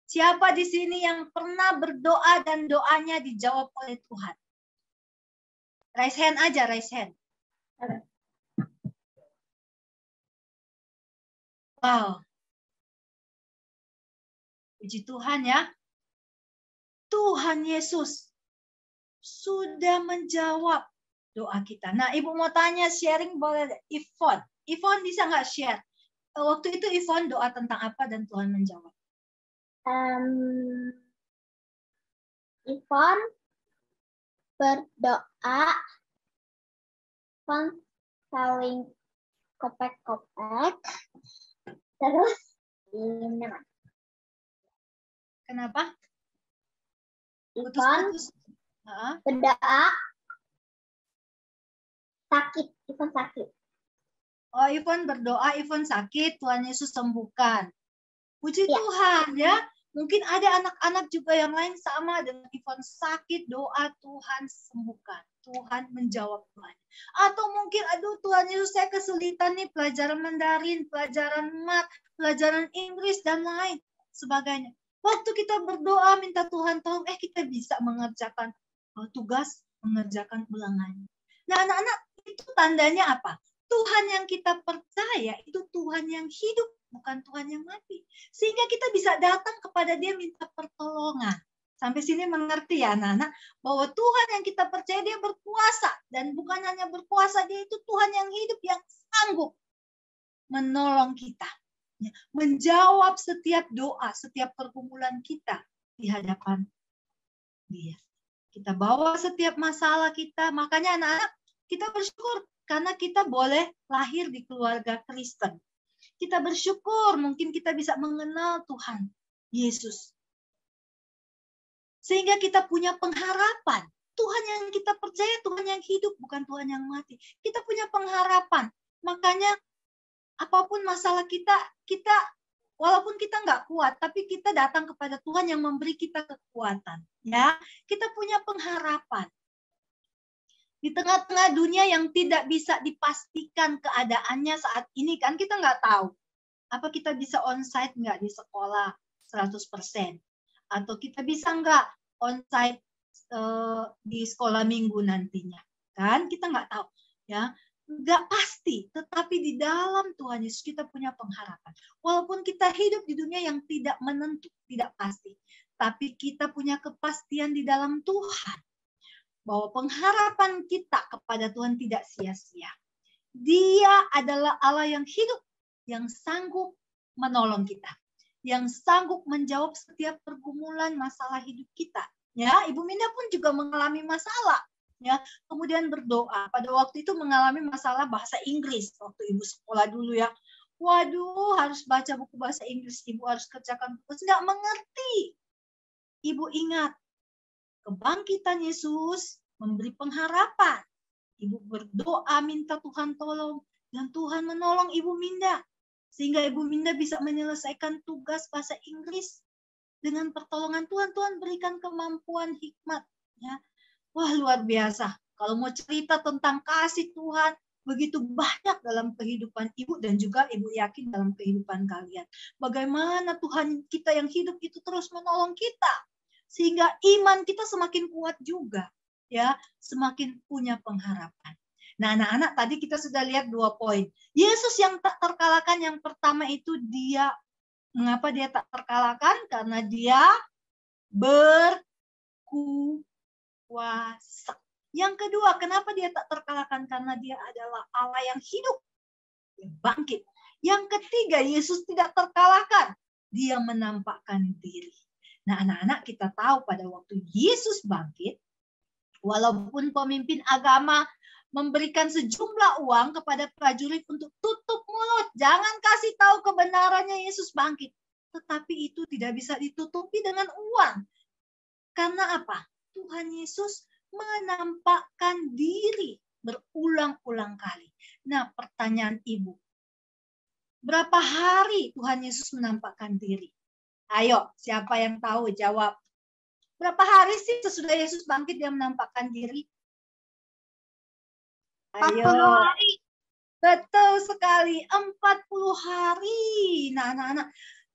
Siapa di sini yang pernah berdoa dan doanya dijawab oleh Tuhan? Raise hand aja, raise hand. Wow. Puji Tuhan ya. Tuhan Yesus sudah menjawab doa kita. Nah, Ibu mau tanya, sharing boleh? Ivon bisa nggak share? Waktu itu Ivon doa tentang apa dan Tuhan menjawab? Ivon berdoa, Ivon saling kopek-kopek, terus ini. Kenapa? Ivon berdoa sakit, Ivon sakit. Oh, Ivon berdoa, Ivon sakit, Tuhan Yesus sembuhkan. Puji Tuhan ya. Mungkin ada anak-anak juga yang lain sama dengan Ivon sakit, doa Tuhan sembuhkan. Tuhan menjawab doanya. Atau mungkin, aduh Tuhan Yesus saya kesulitan nih pelajaran Mandarin, pelajaran Mat, pelajaran Inggris dan lain sebagainya. Waktu kita berdoa minta Tuhan tolong, kita bisa mengerjakan tugas, mengerjakan ulangannya. Nah, anak-anak, itu tandanya apa? Tuhan yang kita percaya itu Tuhan yang hidup, bukan Tuhan yang mati. Sehingga kita bisa datang kepada dia minta pertolongan. Sampai sini mengerti ya anak-anak, bahwa Tuhan yang kita percaya dia berkuasa. Dan bukan hanya berkuasa, dia itu Tuhan yang hidup, yang sanggup menolong kita. Menjawab setiap doa, setiap pergumulan kita di hadapan dia. Kita bawa setiap masalah kita. Makanya anak-anak, kita bersyukur karena kita boleh lahir di keluarga Kristen. Kita bersyukur mungkin kita bisa mengenal Tuhan Yesus. Sehingga kita punya pengharapan. Tuhan yang kita percaya, Tuhan yang hidup, bukan Tuhan yang mati. Kita punya pengharapan. Makanya apapun masalah kita walaupun kita nggak kuat, tapi kita datang kepada Tuhan yang memberi kita kekuatan. Ya, kita punya pengharapan. Di tengah-tengah dunia yang tidak bisa dipastikan keadaannya saat ini, kan kita nggak tahu. Apa kita bisa onsite nggak di sekolah 100%? Atau kita bisa nggak onsite di sekolah minggu nantinya? Kan kita nggak tahu. Ya, nggak pasti. Tetapi di dalam Tuhan Yesus kita punya pengharapan. Walaupun kita hidup di dunia yang tidak menentu, tidak pasti. Tapi kita punya kepastian di dalam Tuhan. Bahwa pengharapan kita kepada Tuhan tidak sia-sia. Dia adalah Allah yang hidup, yang sanggup menolong kita, yang sanggup menjawab setiap pergumulan masalah hidup kita. Ya, Ibu Minda pun juga mengalami masalah. Ya, kemudian berdoa. Pada waktu itu mengalami masalah bahasa Inggris waktu Ibu sekolah dulu ya. Waduh, harus baca buku bahasa Inggris, Ibu harus kerjakan tugas, nggak mengerti. Ibu ingat. Kebangkitan Yesus memberi pengharapan. Ibu berdoa minta Tuhan tolong. Dan Tuhan menolong Ibu Minda. Sehingga Ibu Minda bisa menyelesaikan tugas bahasa Inggris. Dengan pertolongan Tuhan, Tuhan berikan kemampuan hikmat. Ya. Wah, luar biasa. Kalau mau cerita tentang kasih Tuhan, begitu banyak dalam kehidupan Ibu dan juga Ibu yakin dalam kehidupan kalian. Bagaimana Tuhan kita yang hidup itu terus menolong kita. Sehingga iman kita semakin kuat juga, ya, semakin punya pengharapan. Nah, anak-anak tadi kita sudah lihat 2 poin. Yesus yang tak terkalahkan, yang pertama itu dia, mengapa dia tak terkalahkan? Karena dia berkuasa. Yang kedua, kenapa dia tak terkalahkan? Karena dia adalah Allah yang hidup, yang bangkit. Yang ketiga, Yesus tidak terkalahkan. dia menampakkan diri. Nah, anak-anak, kita tahu pada waktu Yesus bangkit, walaupun pemimpin agama memberikan sejumlah uang kepada prajurit untuk tutup mulut, jangan kasih tahu kebenarannya Yesus bangkit. Tetapi itu tidak bisa ditutupi dengan uang. Karena apa? Tuhan Yesus menampakkan diri berulang-ulang kali. Nah, pertanyaan Ibu, berapa hari Tuhan Yesus menampakkan diri? Ayo, siapa yang tahu jawab. Berapa hari sih sesudah Yesus bangkit dia menampakkan diri? Ayo. 40 hari. Betul sekali, 40 hari. Nah, anak-anak,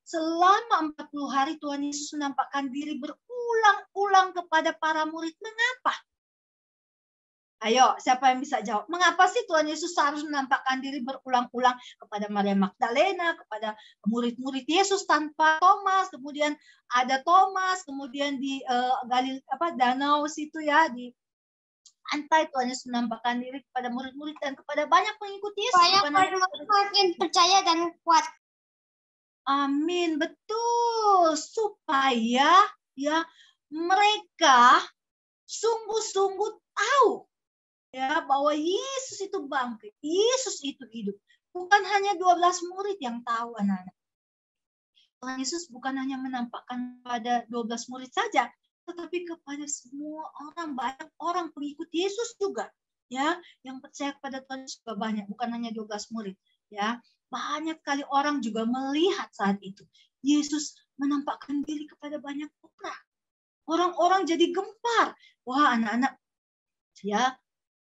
selama 40 hari Tuhan Yesus menampakkan diri berulang-ulang kepada para murid. Mengapa? Ayo, siapa yang bisa jawab? Mengapa sih Tuhan Yesus harus menampakkan diri berulang-ulang kepada Maria Magdalena, kepada murid-murid Yesus tanpa Thomas, kemudian ada Thomas, kemudian di danau situ ya, di pantai Tuhan Yesus menampakkan diri kepada murid-murid dan kepada banyak pengikut Yesus. Banyak makin percaya dan kuat. Amin, betul. Supaya ya mereka sungguh-sungguh tahu ya bahwa Yesus itu bangkit, Yesus itu hidup. Bukan hanya 12 murid yang tahu, anak-anak. Tuhan Yesus bukan hanya menampakkan pada 12 murid saja, tetapi kepada semua orang, banyak orang pengikut Yesus juga, ya, yang percaya kepada Tuhan Yesus juga banyak, bukan hanya 12 murid, ya. Banyak kali orang juga melihat saat itu Yesus menampakkan diri kepada banyak orang. Orang-orang jadi gempar. Wah, anak-anak, ya,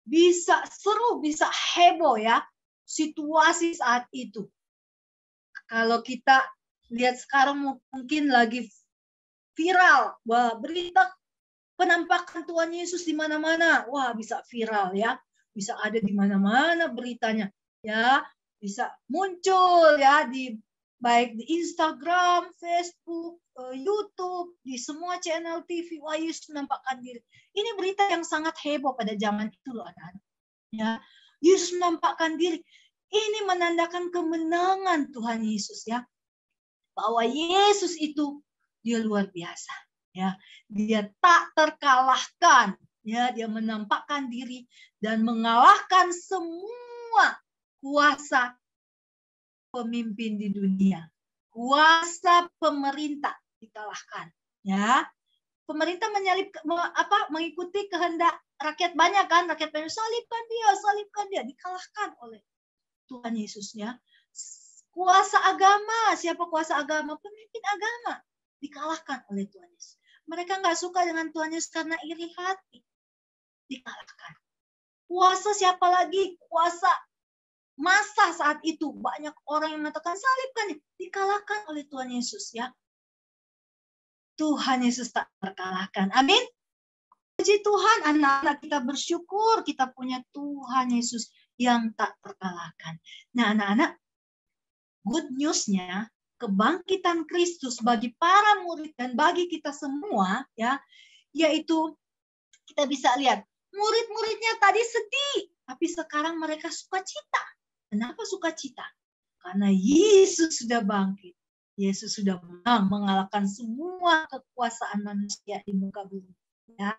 bisa seru, bisa heboh ya situasi saat itu. Kalau kita lihat sekarang mungkin lagi viral, wah, berita penampakan Tuhan Yesus di mana-mana, wah, bisa viral ya, bisa ada di mana-mana beritanya, ya, bisa muncul ya di baik di Instagram, Facebook, YouTube, di semua channel TV, wah, Yesus menampakkan diri. Ini berita yang sangat heboh pada zaman itu loh, anak-anak. Ya, Yesus menampakkan diri. Ini menandakan kemenangan Tuhan Yesus ya. Bahwa Yesus itu dia luar biasa ya. Dia tak terkalahkan ya, dia menampakkan diri dan mengalahkan semua kuasa pemimpin di dunia. Kuasa pemerintah dikalahkan ya. Pemerintah mengikuti kehendak rakyat banyak kan, rakyat banyak, salibkan dia, dikalahkan oleh Tuhan Yesus ya. Kuasa agama, siapa kuasa agama? Pemimpin agama dikalahkan oleh Tuhan Yesus. Mereka nggak suka dengan Tuhan Yesus karena iri hati, dikalahkan. Kuasa siapa lagi? Kuasa massa saat itu, banyak orang yang mengatakan salibkan, dikalahkan oleh Tuhan Yesus ya. Tuhan Yesus tak terkalahkan. Amin. Puji Tuhan, anak-anak kita bersyukur kita punya Tuhan Yesus yang tak terkalahkan. Nah, anak-anak, good news-nya, kebangkitan Kristus bagi para murid dan bagi kita semua, ya, yaitu kita bisa lihat murid-muridnya tadi sedih, tapi sekarang mereka sukacita. Kenapa sukacita? Karena Yesus sudah bangkit. Yesus sudah menang, mengalahkan semua kekuasaan manusia di muka bumi. Ya.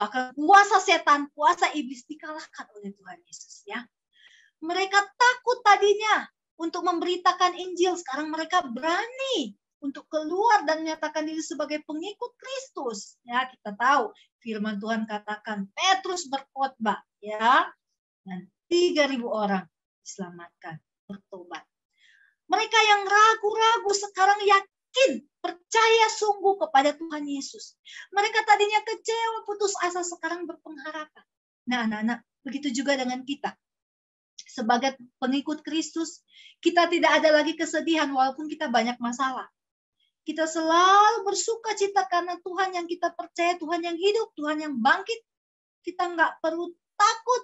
Bahkan kuasa setan, kuasa iblis dikalahkan oleh Tuhan Yesus. Ya. Mereka takut tadinya untuk memberitakan Injil. Sekarang mereka berani untuk keluar dan menyatakan diri sebagai pengikut Kristus. Ya, kita tahu firman Tuhan katakan Petrus berkhotbah, ya, dan 3.000 orang diselamatkan, bertobat. Mereka yang ragu-ragu sekarang yakin, percaya sungguh kepada Tuhan Yesus. Mereka tadinya kecewa, putus asa, sekarang berpengharapan. Nah, anak-anak, begitu juga dengan kita. Sebagai pengikut Kristus, kita tidak ada lagi kesedihan walaupun kita banyak masalah. Kita selalu bersuka cita karena Tuhan yang kita percaya, Tuhan yang hidup, Tuhan yang bangkit. Kita nggak perlu takut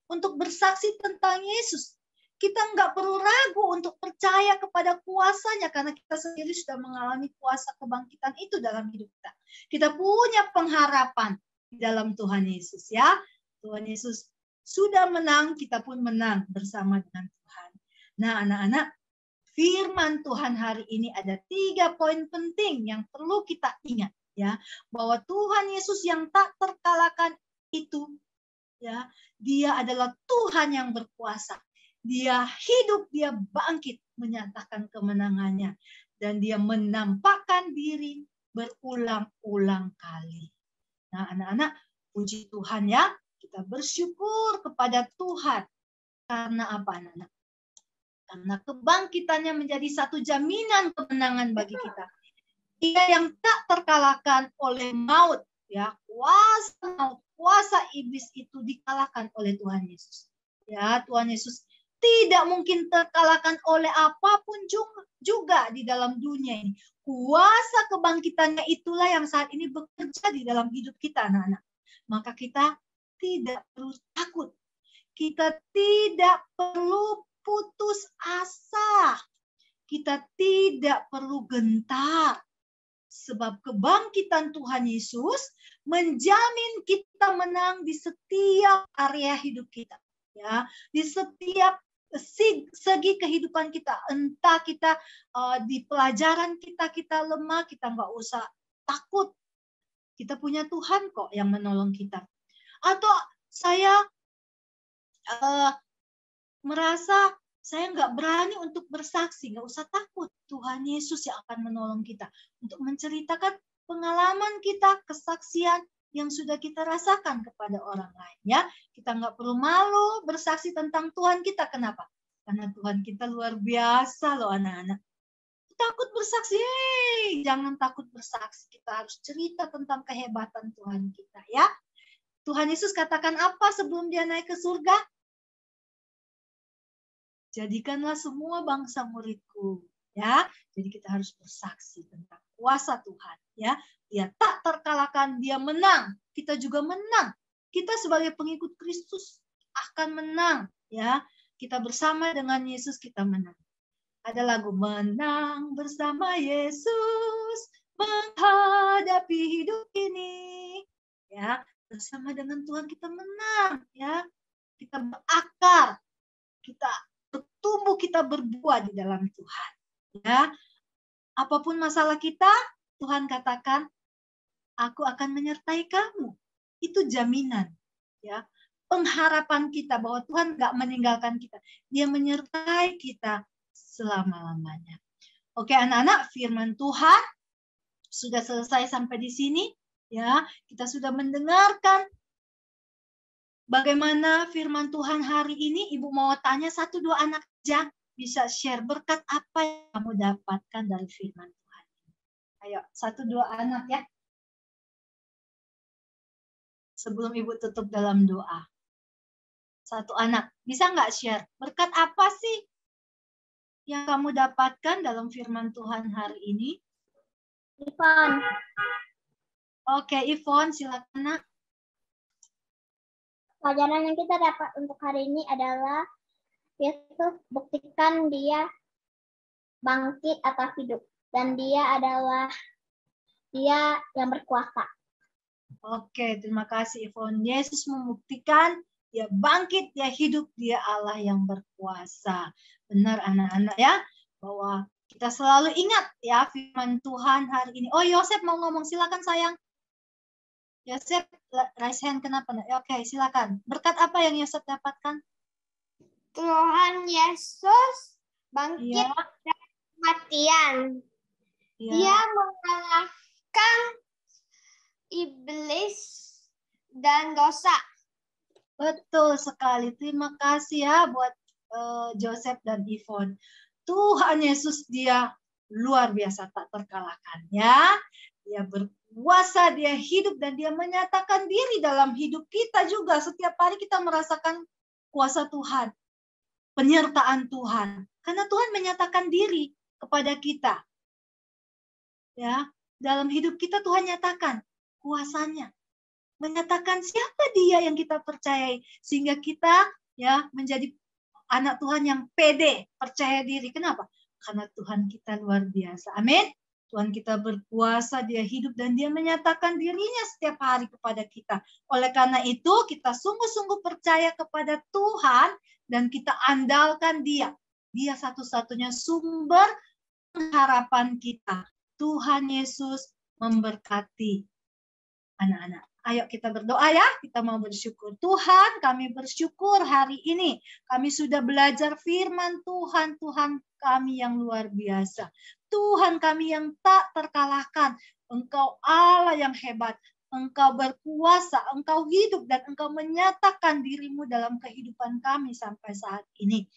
untuk bersaksi tentang Yesus. Kita nggak perlu ragu untuk percaya kepada kuasanya karena kita sendiri sudah mengalami kuasa kebangkitan itu dalam hidup kita. Kita punya pengharapan di dalam Tuhan Yesus ya. Tuhan Yesus sudah menang, kita pun menang bersama dengan Tuhan. Nah, anak-anak, firman Tuhan hari ini ada 3 poin penting yang perlu kita ingat, ya, bahwa Tuhan Yesus yang tak terkalahkan itu, ya, dia adalah Tuhan yang berkuasa. Dia hidup, dia bangkit menyatakan kemenangannya, dan dia menampakkan diri berulang-ulang kali. Nah, anak-anak, puji Tuhan ya, kita bersyukur kepada Tuhan. Karena apa, anak-anak? Karena kebangkitannya menjadi satu jaminan kemenangan bagi kita. Dia yang tak terkalahkan oleh maut, ya, kuasa maut, kuasa iblis itu dikalahkan oleh Tuhan Yesus. Ya, Tuhan Yesus tidak mungkin terkalahkan oleh apapun juga di dalam dunia ini. Kuasa kebangkitannya itulah yang saat ini bekerja di dalam hidup kita, anak-anak. Maka kita tidak perlu takut. Kita tidak perlu putus asa. Kita tidak perlu gentar. Sebab kebangkitan Tuhan Yesus menjamin kita menang di setiap area hidup kita. Ya, di setiap segi kehidupan kita. Entah kita di pelajaran kita lemah, kita nggak usah takut. Kita punya Tuhan kok yang menolong kita. Atau saya merasa saya nggak berani untuk bersaksi, nggak usah takut. Tuhan Yesus yang akan menolong kita untuk menceritakan pengalaman kita, kesaksian yang sudah kita rasakan kepada orang lain. Ya, kita nggak perlu malu bersaksi tentang Tuhan kita. Kenapa? Karena Tuhan kita luar biasa loh, anak-anak. Takut bersaksi, jangan takut bersaksi. Kita harus cerita tentang kehebatan Tuhan kita, ya. Tuhan Yesus katakan apa sebelum dia naik ke surga? Jadikanlah semua bangsa muridku, ya. Jadi kita harus bersaksi tentang kuasa Tuhan, ya. Dia tak terkalahkan, dia menang. Kita juga menang. Kita sebagai pengikut Kristus akan menang, ya. Kita bersama dengan Yesus kita menang. Ada lagu menang bersama Yesus menghadapi hidup ini, ya. Bersama dengan Tuhan kita menang, ya. Kita berakar, kita bertumbuh, kita berbuah di dalam Tuhan, ya. Apapun masalah kita, Tuhan katakan, aku akan menyertai kamu. Itu jaminan, ya. Pengharapan kita bahwa Tuhan nggak meninggalkan kita. Dia menyertai kita selama-lamanya. Oke, anak-anak, firman Tuhan sudah selesai sampai di sini, ya. Kita sudah mendengarkan bagaimana firman Tuhan hari ini. Ibu mau tanya 1-2 anak aja bisa share berkat apa yang kamu dapatkan dari firman Tuhan. Ayo, 1-2 anak ya. Sebelum ibu tutup dalam doa. 1 anak, bisa nggak share? Berkat apa sih yang kamu dapatkan dalam firman Tuhan hari ini? Ivon. Oke, Ivon, silakan nak. Pelajaran yang kita dapat untuk hari ini adalah Yesus buktikan dia bangkit atas hidup. Dan dia adalah dia yang berkuasa. Oke, terima kasih Ivon. Yesus membuktikan dia bangkit, dia hidup, dia Allah yang berkuasa. Benar anak-anak ya, bahwa kita selalu ingat ya firman Tuhan hari ini. Oh, Yosef mau ngomong, silakan sayang. Yosef, raise hand kenapa? Oke, silakan. Berkat apa yang Yosef dapatkan? Tuhan Yesus bangkit dari kematian. Ya. Dia mengalahkan iblis dan dosa. Betul sekali. Terima kasih ya buat Joseph dan Ivon. Tuhan Yesus dia luar biasa, tak terkalahkan ya. Dia berkuasa, dia hidup dan dia menyatakan diri dalam hidup kita juga. Setiap hari kita merasakan kuasa Tuhan, penyertaan Tuhan. Karena Tuhan menyatakan diri kepada kita. Ya, dalam hidup kita Tuhan nyatakan kuasanya. Menyatakan siapa dia yang kita percayai sehingga kita ya menjadi anak Tuhan yang pede, percaya diri. Kenapa? Karena Tuhan kita luar biasa. Amin. Tuhan kita berkuasa, dia hidup dan dia menyatakan dirinya setiap hari kepada kita. Oleh karena itu kita sungguh-sungguh percaya kepada Tuhan dan kita andalkan dia. Dia satu-satunya sumber harapan kita. Tuhan Yesus memberkati anak-anak. Ayo kita berdoa ya, kita mau bersyukur. Tuhan, kami bersyukur hari ini. Kami sudah belajar firman Tuhan, Tuhan kami yang luar biasa. Tuhan kami yang tak terkalahkan. Engkau Allah yang hebat. Engkau berkuasa, Engkau hidup dan Engkau menyatakan dirimu dalam kehidupan kami sampai saat ini.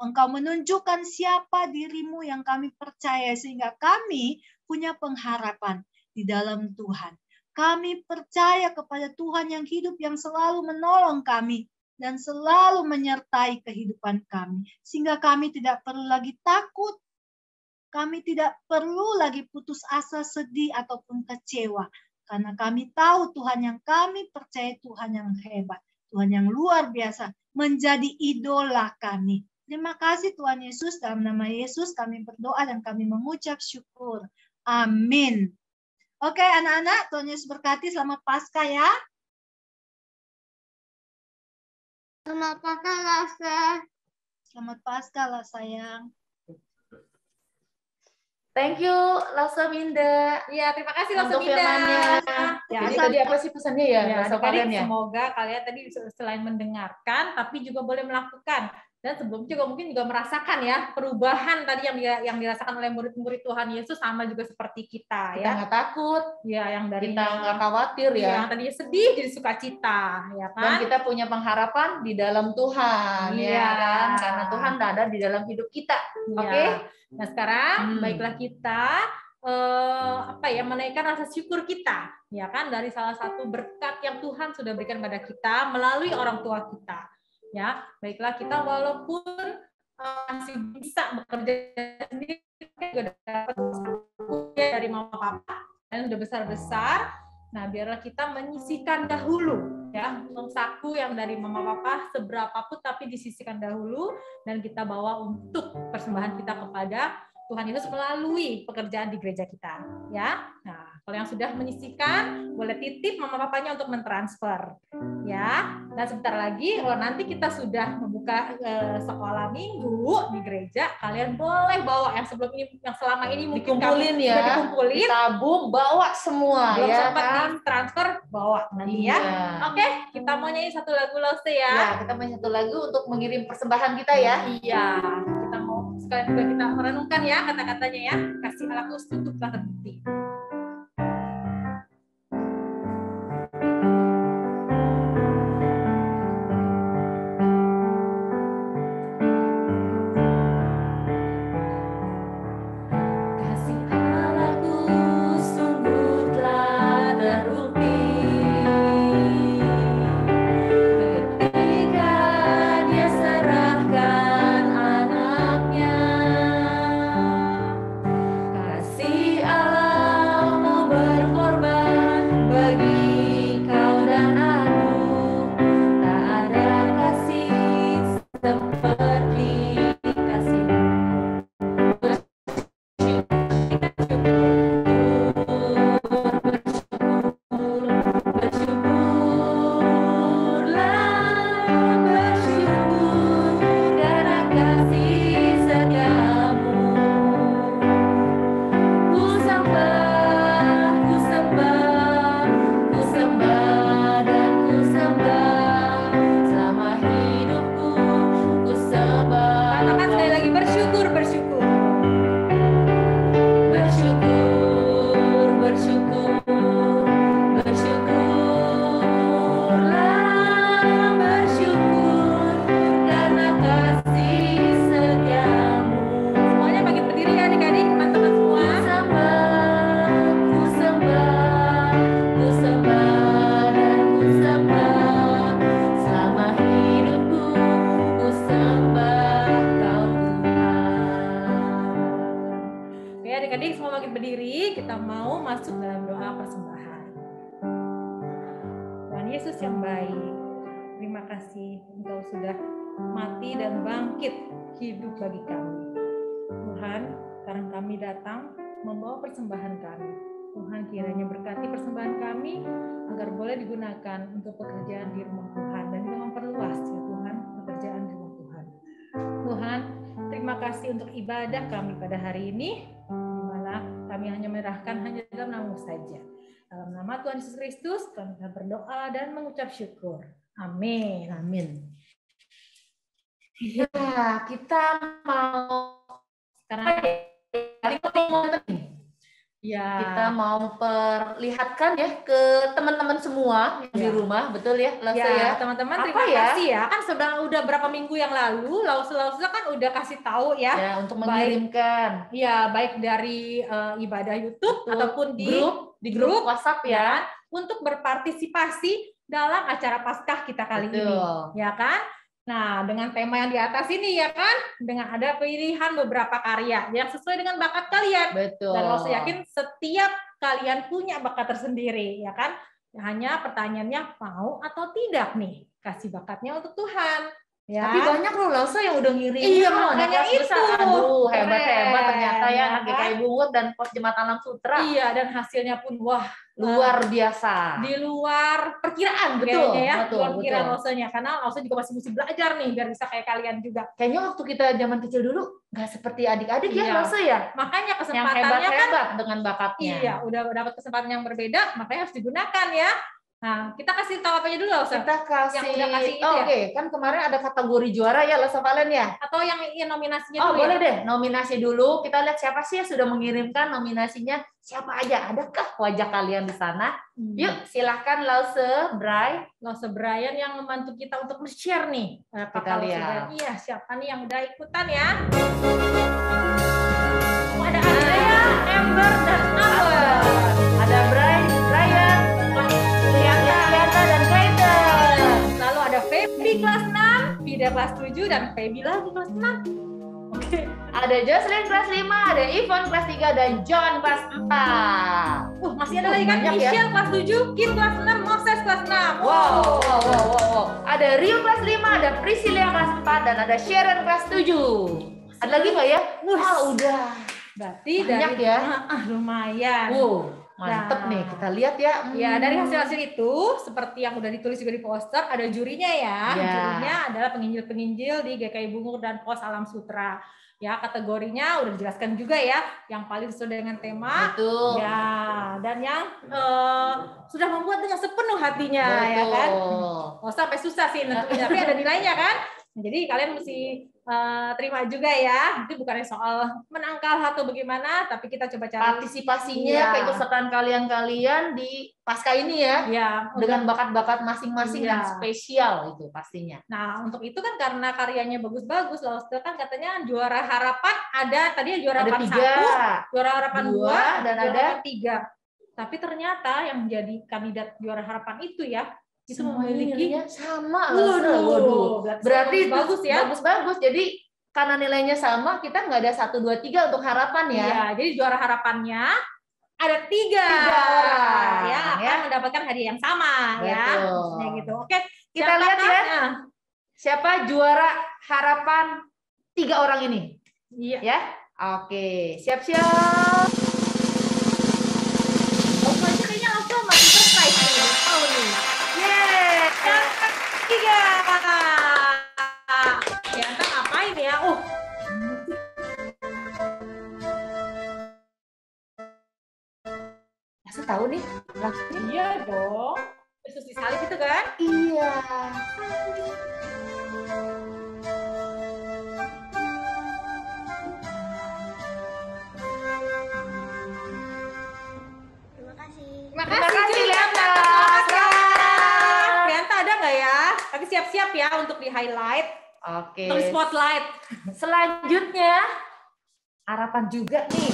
Engkau menunjukkan siapa dirimu yang kami percaya sehingga kami punya pengharapan di dalam Tuhan. Kami percaya kepada Tuhan yang hidup, yang selalu menolong kami dan selalu menyertai kehidupan kami. Sehingga kami tidak perlu lagi takut, kami tidak perlu lagi putus asa, sedih, ataupun kecewa. Karena kami tahu Tuhan yang kami percaya, Tuhan yang hebat, Tuhan yang luar biasa, menjadi idola kami. Terima kasih Tuhan Yesus, dalam nama Yesus kami berdoa dan kami mengucap syukur. Amin. Oke anak-anak, Tuhan Yesus berkati, selamat Paskah ya. Selamat Paskah, Lasa. Selamat Paskah lah sayang. Thank you, Lasa Minda. Ya, terima kasih Lasa Untuk Minda. firmannya. Ya, Jadi tadi apa sih pesannya ya? Lasa kalian ya? Semoga kalian tadi selain mendengarkan, tapi juga boleh melakukan. Dan sebelumnya juga mungkin juga merasakan ya perubahan tadi yang dirasakan oleh murid-murid Tuhan Yesus, sama juga seperti kita ya. Kita nggak takut, ya, yang dari kita nggak khawatir ya. Yang tadinya sedih jadi sukacita, ya kan? Dan kita punya pengharapan di dalam Tuhan, ya kan? Karena Tuhan ada di dalam hidup kita. Oke? Nah sekarang baiklah kita menaikkan rasa syukur kita, ya kan, dari salah satu berkat yang Tuhan sudah berikan pada kita melalui orang tua kita. Ya, baiklah kita walaupun masih bisa bekerja sendiri, juga dapat dari mama papa dan sudah besar-besar. Nah, biarlah kita menyisihkan dahulu ya uang saku yang dari mama papa seberapapun, tapi disisihkan dahulu dan kita bawa untuk persembahan kita kepada Tuhan Yesus melalui pekerjaan di gereja kita, ya. Nah, kalau yang sudah menyisihkan, boleh titip mama papanya untuk mentransfer, ya. Dan sebentar lagi, kalau nanti kita sudah membuka sekolah minggu di gereja, kalian boleh bawa yang sebelum ini, yang selama ini mungkin dikumpulin ya, dikumpulin, ditabung, bawa semua, belum ya sempat kan? transfer, bawa nanti ya. Oke, kita mau nyanyi satu lagu Lause ya. Ya, kita mau satu lagu untuk mengirim persembahan kita ya. Iya, kita mau sekalian juga kita merenungkan ya kata-katanya ya. Kasih Allahku untuk telah terbukti. Persembahan kami. Tuhan kiranya berkati persembahan kami agar boleh digunakan untuk pekerjaan di rumah Tuhan dan juga memperluas ya Tuhan pekerjaan di rumah Tuhan. Tuhan, terima kasih untuk ibadah kami pada hari ini, di mana kami hanya menyerahkan hanya dalam nama-Mu saja. Dalam nama Tuhan Yesus Kristus, kami berdoa dan mengucap syukur. Amin. Amin. Ya, kita mau kita mau perlihatkan ya ke teman-teman semua yang di rumah, betul ya, Lause ya. Teman-teman terima kasih ya. Kan udah berapa minggu yang lalu, Lause kan udah kasih tahu ya, untuk mengirimkan. Baik dari ibadah YouTube ataupun di grup WhatsApp ya, untuk berpartisipasi dalam acara Paskah kita kali ini, ya kan? Nah, dengan tema yang di atas ini ya kan, dengan ada pilihan beberapa karya yang sesuai dengan bakat kalian. Betul. Dan saya yakin setiap kalian punya bakat tersendiri, ya kan? Hanya pertanyaannya mau atau tidak nih kasih bakatnya untuk Tuhan. Ya. Tapi banyak loh Lause yang udah ngirim. Iya, makanya itu. Aduh, hebat ternyata ya anak GKI Bungut dan Pos Jemaat Alam Sutra. Iya, dan hasilnya pun wah luar biasa. Di luar perkiraan betul ya. Betul, luar perkiraan Lausenya, karena Lause juga masih mesti belajar nih biar bisa kayak kalian juga. Kayaknya waktu kita zaman kecil dulu nggak seperti adik-adik ya Lause ya. Makanya kesempatannya yang hebat kan dengan bakatnya. Iya, udah dapat kesempatan yang berbeda, makanya harus digunakan ya. Nah, kita kasih tahu apanya dulu, Lause? Kita kasih yang udah kasih itu ya. Oke, kan kemarin ada kategori juara ya, Lause Valen ya. Atau yang nominasinya dulu. Boleh deh, nominasi dulu. Kita lihat siapa sih yang sudah mengirimkan nominasinya. Siapa aja? Adakah wajah kalian di sana? Yuk, silahkan Lause Brian yang membantu kita untuk share nih. Kita lihat. Iya, siapa nih yang udah ikutan ya? Ada Andrea, Amber, dan Amber. Ada Brian, dan Kaiten. Lalu ada Feby kelas 6, Vida kelas 7, dan Feby lagi kelas 6. Oke. Ada Jocelyn kelas 5, ada Yvonne kelas 3, dan John kelas 4. Masih ada lagi kan? Michelle kelas 7, Kim kelas 6, Moses kelas 6. Wow. Ada Rio kelas 5, ada Priscilla kelas 4, dan ada Sharon kelas 7. Ada lagi nggak ya? Udah. Berarti banyak dari, ya? Lumayan. Mantep nih, kita lihat ya. Ya, dari hasil-hasil itu, seperti yang udah ditulis juga di poster, ada jurinya ya. Jurinya adalah penginjil-penginjil di GKI Bungur dan Pos Alam Sutra. Ya, kategorinya udah dijelaskan juga ya, yang paling sesuai dengan tema. Betul. Ya, dan yang sudah membuat dengan sepenuh hatinya. Betul. Ya kan. Sampai susah sih nentuin, tapi ada nilainya kan. Jadi kalian mesti terima juga ya. Itu bukannya soal menang kalah atau bagaimana, tapi kita coba cari partisipasinya, keikutsertaan kalian di Paskah ini ya. Dengan bakat-bakat masing-masing yang spesial itu pastinya. Nah, untuk itu kan karena karyanya bagus-bagus, Lause kan katanya juara harapan ada tadi juara harapan 1, juara harapan 2, dan ada 3. Tapi ternyata yang jadi kandidat juara harapan itu ya, itu memiliki sama. Waduh. Berarti bagus ya. Bagus. Jadi karena nilainya sama, kita nggak ada 1, 2, 3 untuk harapan ya. Iya, jadi juara harapannya ada 3 orang ya akan mendapatkan hadiah yang sama. Betul. Ya. Maksudnya gitu. Oke, kita lihat ya. Siapa juara harapan 3 orang ini? Iya. Ya. Oke, siap-siap. Kayaknya langsung masih surprise nih. Nih. Yang ketiga. Ya, entah ngapain ya. Masa tahu nih lagunya? Iya dong. Yesus disalib itu kan? Iya. Terima kasih Lianta. Lianta ada nggak ya? Tapi siap-siap ya untuk di highlight. Oke. Untuk spotlight. Selanjutnya harapan juga nih.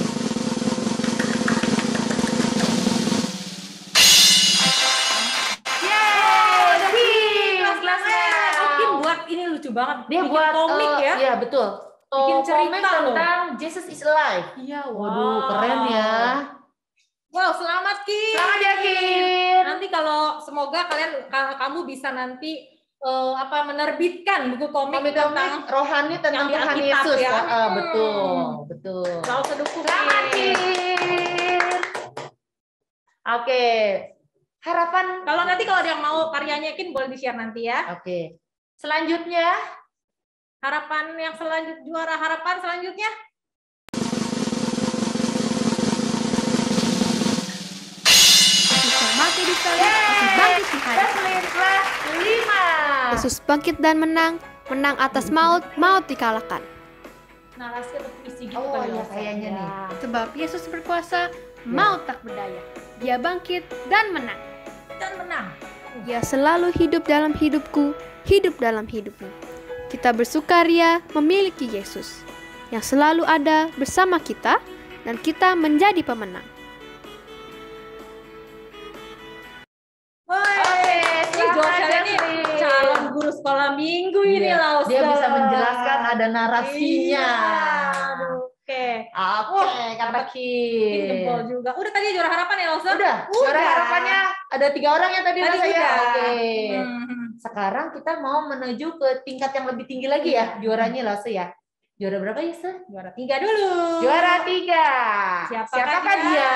Kim buat ini lucu banget. Dia buat komik ya? Iya betul. Bikin cerita tentang Jesus is alive. Iya, Waduh, keren ya. Wow, selamat Kim. Selamat ya Kim. Nanti kalau semoga kamu bisa nanti menerbitkan buku komik tentang rohani tentang Tuhan Yesus ya. Betul. Langsung dukung. Selamat Kim. Oke. Harapan kalau nanti ada yang mau karyanya Kim boleh di-share nanti ya. Oke. Selanjutnya Harapan yang juara harapan selanjutnya. Mati di salib, masih bangkit di hari kelas 5. Yesus bangkit dan menang atas maut, maut dikalahkan. Narasi atau puisi gitu Oh ya kayaknya nih. Sebab Yesus berkuasa, maut tak berdaya. Dia bangkit dan menang. Dia selalu hidup dalam hidupku, hidup dalam hidupmu. Kita bersukaria memiliki Yesus yang selalu ada bersama kita dan kita menjadi pemenang. Ini Joshua nih calon guru sekolah minggu ini lah. Dia bisa menjelaskan ada narasinya. Oke, kata Kim. jempol juga. Udah tadi juara harapan ya, Losa? Udah. Juara harapannya ada 3 orang yang tadi Tadi saya. udah. Oke. Sekarang kita mau menuju ke tingkat yang lebih tinggi lagi ya. Juaranya Lase ya. Juara berapa ya, Se? Juara 3 dulu. Juara 3. Siapakah dia?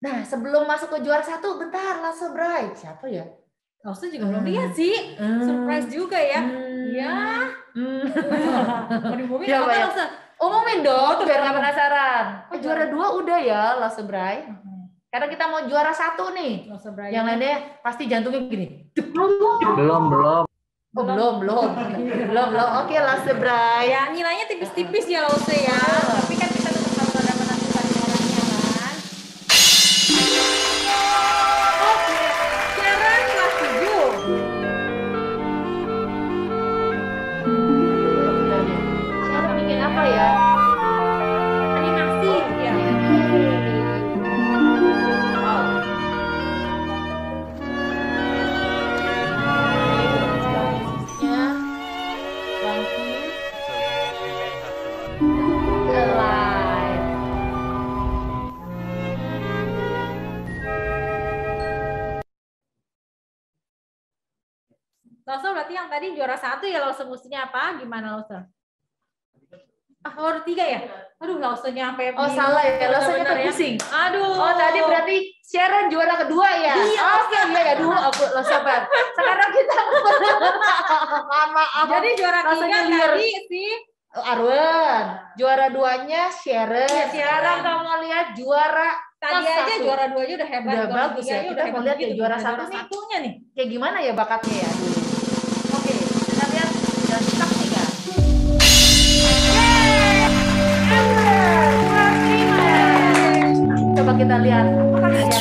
Nah, sebelum masuk ke juara 1, bentar, Lase Bray. Siapa ya? Lase juga belum lihat sih. Surprise juga ya. Iya. Mau diumumin Siapa apa ya? Lase? Umumin dong, biar nggak penasaran. Oh, juara 2 udah ya, Lase Bray. Karena kita mau juara 1 nih. Lase Bray. Yang lainnya pasti jantungnya gini. Belum. Oh, belum. Oke, Lase Bray. Ya, nilainya tipis-tipis ya Lase ya. Tapi kan kita tetap harus ada menentukan orangnya kan. Oke, Sharon kelas 7. Sharon bikin apa ya? Animasi ya. Lose berarti yang tadi juara 1 ya, Lose mestinya apa? Gimana Lose? Juara 3 ya? Aduh, Lose-nya sampai Oh, salah ya, Lose-nya terpusing. Aduh. Oh, tadi berarti Sharon juara kedua ya? Iya. Oke, iya ya dulu aku sabar. Sekarang kita maaf. Jadi juara 3 tadi si Arwen. Juara 2-nya Sharon. Iya, Sekarang kamu mau lihat juara tadi kelas aja 1. juara 2 aja udah hebat. Udah bagus ya. Kita mau lihat ya juara 1 nih. Satunya nih. Kayak gimana ya bakatnya ya dulu. Oke, kita lihat dan saksikan. Coba kita lihat apakah dia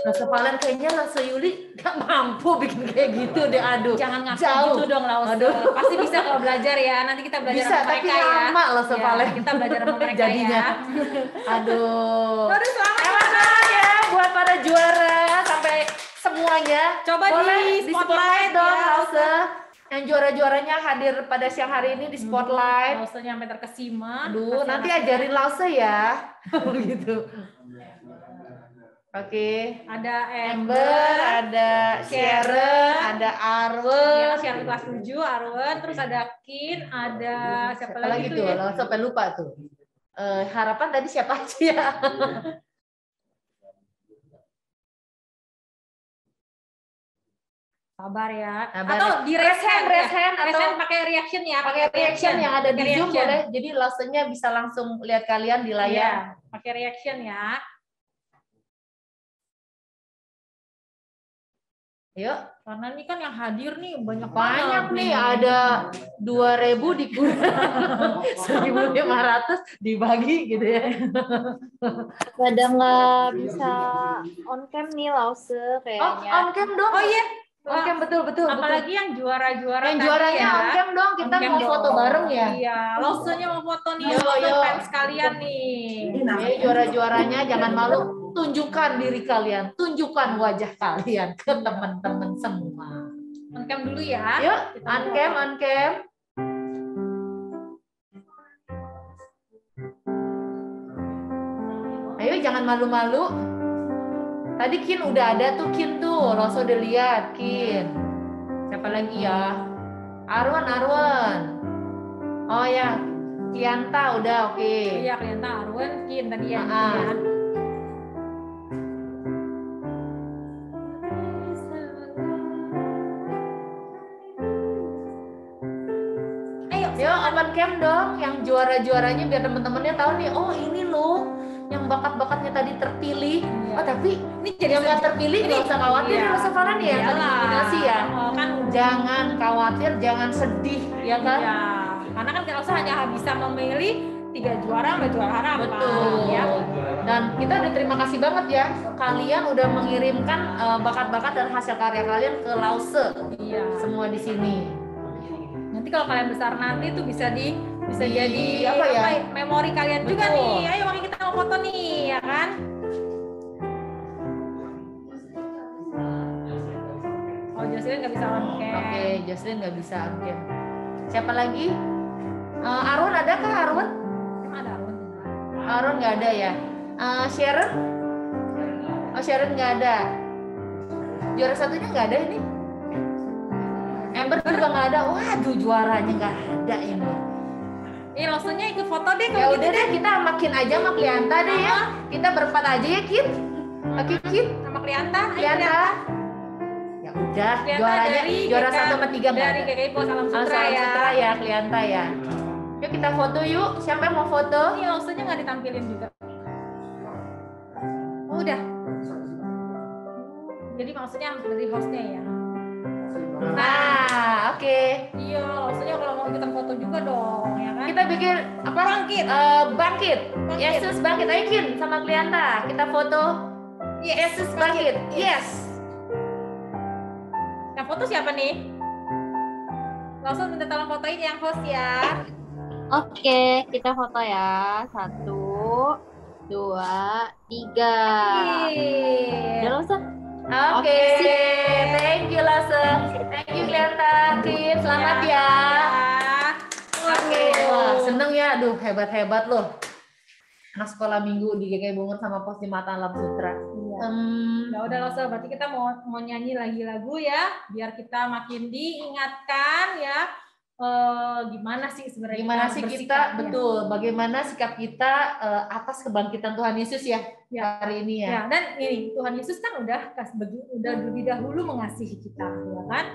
Lause Valen kayaknya Lause Yuli nggak mampu bikin kayak gitu deh, aduh. Jangan ngasih gitu dong Lause. Pasti bisa kalau belajar ya. Nanti kita belajar sama mereka ya. Bisa, tapi lama Lause Valen. Kita belajar sama mereka jadinya. Ya. Aduh. Aduh, selamat ya buat para juara sampai semuanya. Coba boleh di spotlight dong ya. Lause. Yang juara-juaranya hadir pada siang hari ini di spotlight. Lause-nya sampai terkesima. Aduh, nanti ajarin Lause ya. Gitu. Oke. Ada Amber, ada Sharon, ada Arwen. Ya, Sharon kelas 7, Arwen, terus ada Kin, ada siapa lagi tuh ya? Sampai lupa tuh. Harapan tadi siapa aja ya? Sabar ya. Sabar. Atau di raise hand atau pakai reaction ya. Pakai reaction yang ada di Zoom boleh. Jadi Lause-nya bisa langsung lihat kalian di layar. Ya, pakai reaction ya. Yuk, karena ini kan yang hadir nih banyak nih, ada 2.000 dikurang 1.500 dibagi gitu ya. Pada nggak bisa on cam nih Lause kayaknya. On cam dong. Oh iya. On cam betul. Apalagi yang juara-juara yang juaranya ya. on cam dong, kita mau foto bareng ya. Iya, Lause-nya mau foto nih, fans kalian nih. Juara-juaranya jangan malu. Tunjukkan diri kalian, tunjukkan wajah kalian ke teman-teman semua. On cam dulu ya. Yuk, on cam. Ayo, jangan malu-malu. Tadi Kin udah ada tuh, Kin tuh. Lause udah lihat, Kin. Siapa lagi ya? Arwen. Oh ya, Klianta udah oke. Iya, Klianta, Arwen, Kin tadi ya. Open cam dong, yang juara-juaranya biar teman-temannya tahu nih, oh ini loh yang bakat-bakatnya tadi terpilih. Oh tapi ini jadi yang nggak terpilih nggak usah khawatir ya Lause Valen ya, yang nominasi ya. Kan jangan khawatir, jangan sedih ya kan? Ya, karena kan Lause hanya bisa memilih 3 juara sama juara harapan. Betul. Ya. Dan kita udah terima kasih banget ya, kalian udah mengirimkan bakat-bakat dan hasil karya kalian ke Lause. Iya. Semua di sini. Nanti kalau kalian besar nanti tuh bisa jadi apa ya? Memori kalian juga nih. Ayo makanya kita mau foto nih, ya kan? Oh, Jocelyn nggak bisa on cam. Oke, Jocelyn nggak bisa on cam. Siapa lagi? Arwen ada kah Arwen? Ada Arwen. Arwen nggak ada ya. Sharon? Oh, Sharon nggak ada. Juara satunya nggak ada ini. Amber juga nggak ada. Waduh, juaranya nggak ada ini. Ini Lause-nya ikut foto deh kalau ya gitu udah deh, kita makin aja sama Klianta deh ya. Kita berempat aja ya, Kit. Oke, Kit. Sama Klianta. Ya udah, Klianta juaranya juara 1 sama 3 nggak ada. Dari GKI Pos Alam Sutra ya. Sutra ya, Klianta ya. Yuk kita foto yuk. Siapa yang mau foto? Ini Lause-nya nggak ditampilin juga. Oh, udah. Jadi maksudnya dari hostnya ya. Nah, oke. Iya, Lause-nya kalau mau ikutan foto juga dong, ya kan? Kita bikin apa? Bangkit. Yesus bangkit. Ayo Kin sama Klianta, kita foto. Yesus bangkit. Yes. Yang foto siapa nih? Langsung minta tolong fotoin yang host ya. Oke, kita foto ya. 1, 2, 3. Udah Lause? Oke, thank you Lause, thank you Klianta, Kim, selamat ya. Oke, wah seneng ya, aduh hebat loh. Anak sekolah minggu di GKI Bungur sama Pos Jembatan Alam Sutra. Ya udah Lause, berarti kita mau nyanyi lagi lagu ya, biar kita makin diingatkan ya. Gimana sih sebenarnya? Gimana sih kita betul? Bagaimana sikap kita atas kebangkitan Tuhan Yesus ya hari ini ya? Dan ini Tuhan Yesus kan udah lebih dahulu mengasihi kita, ya kan?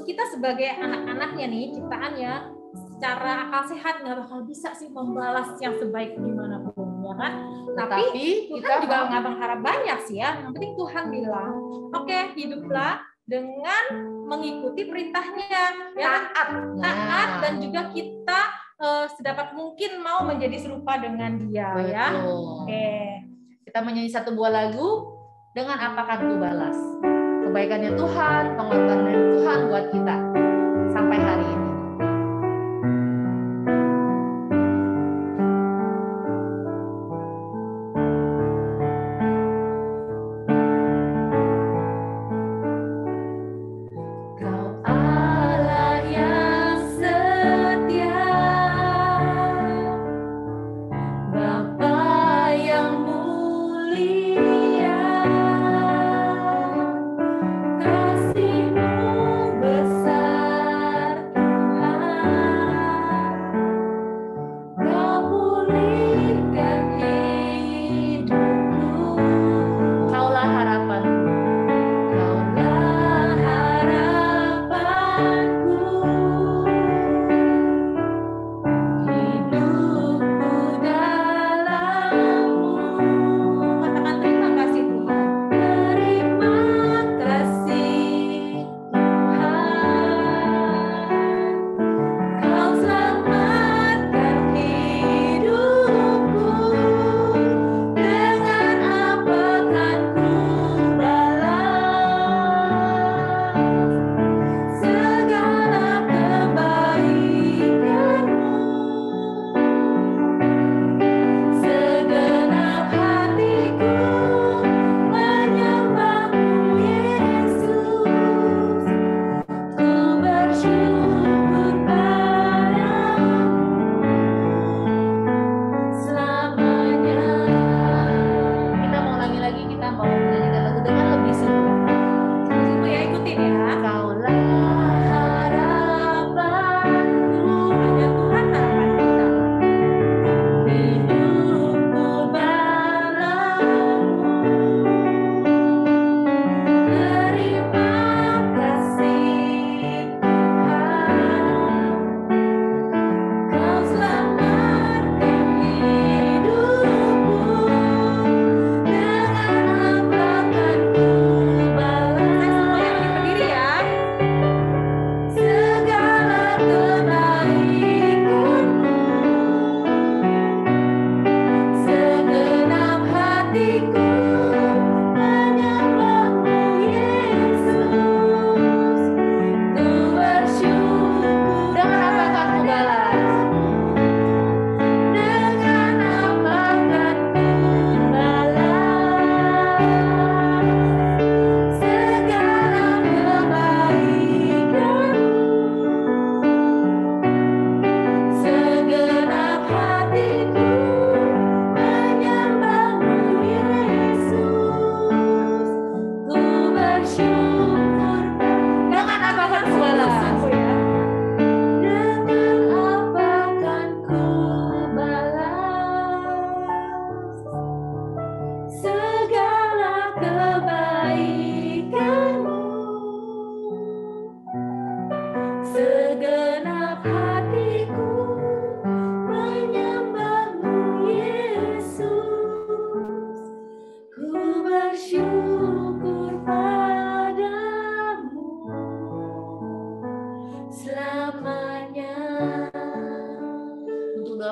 Kita sebagai anak-anaknya nih ciptaannya, secara akal sehat nggak bakal bisa sih membalas yang sebaik gimana pun, ya kan? Tapi Tuhan juga nggak berharap banyak sih ya. Yang penting Tuhan bilang, oke, hiduplah dengan mengikuti perintahnya, ya taat dan juga kita sedapat mungkin mau menjadi serupa dengan Dia. Betul. Ya. Oke. Kita menyanyi satu buah lagu Dengan apa akan ku balas? Kebaikannya Tuhan, pengorbanan Tuhan buat kita sampai hari ini.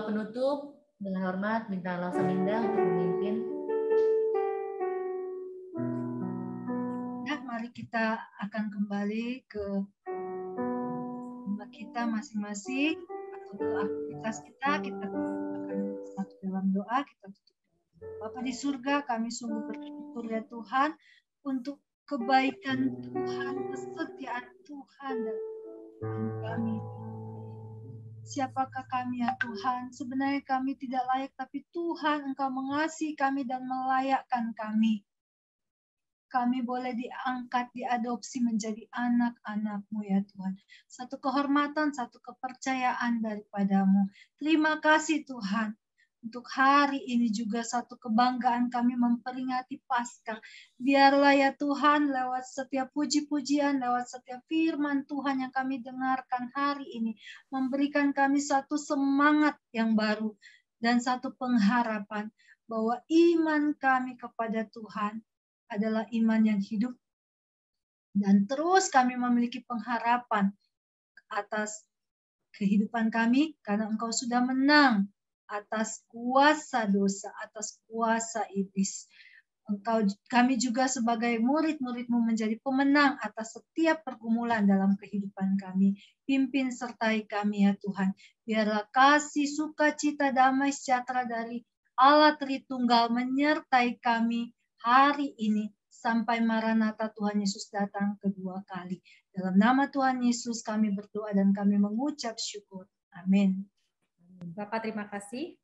Penutup dengan hormat minta Allah Saminda untuk memimpin. Nah, mari kita akan kembali ke rumah kita masing-masing atau ke aktivitas kita. Kita akan satu dalam doa, kita tutup. Bapa di surga, kami sungguh bersyukur ya Tuhan untuk kebaikan Tuhan, kesetiaan Tuhan dan kami. Siapakah kami ya Tuhan? Sebenarnya kami tidak layak, tapi Tuhan Engkau mengasihi kami dan melayakkan kami. Kami boleh diangkat, diadopsi menjadi anak-anak-Mu ya Tuhan. Satu kehormatan, satu kepercayaan daripadamu. Terima kasih Tuhan. Untuk hari ini juga satu kebanggaan kami memperingati Paskah. Biarlah ya Tuhan lewat setiap puji-pujian, lewat setiap firman Tuhan yang kami dengarkan hari ini. Memberikan kami satu semangat yang baru dan satu pengharapan bahwa iman kami kepada Tuhan adalah iman yang hidup. Dan terus kami memiliki pengharapan atas kehidupan kami karena Engkau sudah menang atas kuasa dosa, atas kuasa iblis. Kami juga sebagai murid-murid-Mu menjadi pemenang atas setiap pergumulan dalam kehidupan kami. Pimpin sertai kami ya Tuhan. Biarlah kasih, sukacita, damai, sejahtera dari Allah Tritunggal menyertai kami hari ini sampai Maranatha Tuhan Yesus datang kedua kali. Dalam nama Tuhan Yesus kami berdoa dan kami mengucap syukur. Amin. Bapak terima kasih.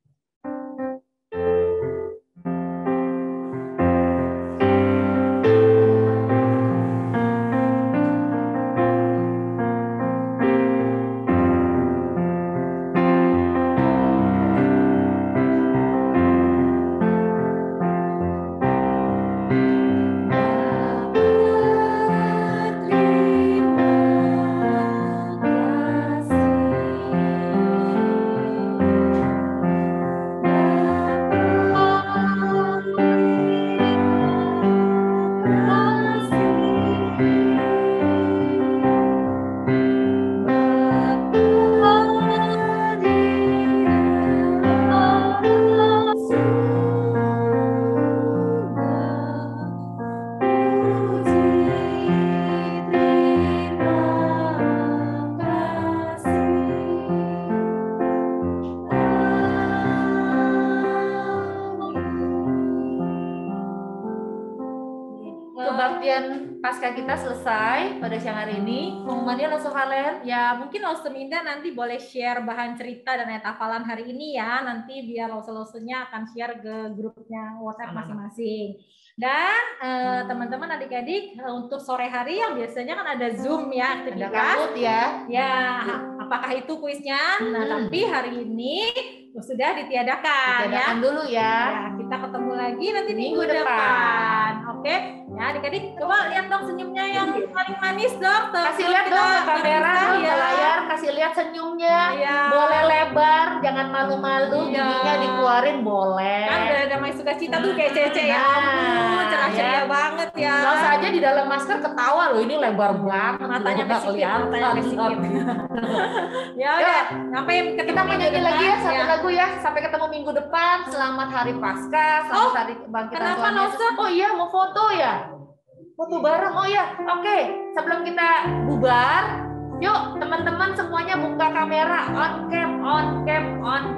Kebaktian pasca kita selesai pada siang hari ini. Pengumumannya langsung Halen. Ya, mungkin Lause Minda nanti boleh share bahan cerita dan ayat hafalan hari ini ya. Nanti biar Lause-Lausenya akan share ke grupnya WhatsApp masing-masing. Dan teman-teman adik-adik untuk sore hari yang biasanya kan ada Zoom ya, aktivitas. Ya, apakah itu kuisnya? Nah, tapi hari ini sudah ditiadakan ya. Dulu ya. Kita ketemu lagi nanti minggu depan. Oke. Ya, adik-adik coba lihat dong senyumnya yang paling manis dong. Kasih lihat dong ke kamera, ke layar, kasih lihat senyumnya. Boleh lebar, jangan malu-malu, giginya dikeluarin boleh. Kan udah damai sukacita tuh kayak Cece ya. Cerah ceria banget ya. Kalau saja di dalam masker ketawa loh, ini lebar banget. Matanya kelihatan. Ya udah, sampai kita mau nyanyi lagi ya satu lagu ya. Sampai ketemu minggu depan. Selamat Hari Paskah, selamat Hari Kebangkitan Tuhan Yesus. Oh iya, mau foto ya? Foto bareng. Oh ya, oke. Sebelum kita bubar, yuk teman-teman semuanya buka kamera, on cam.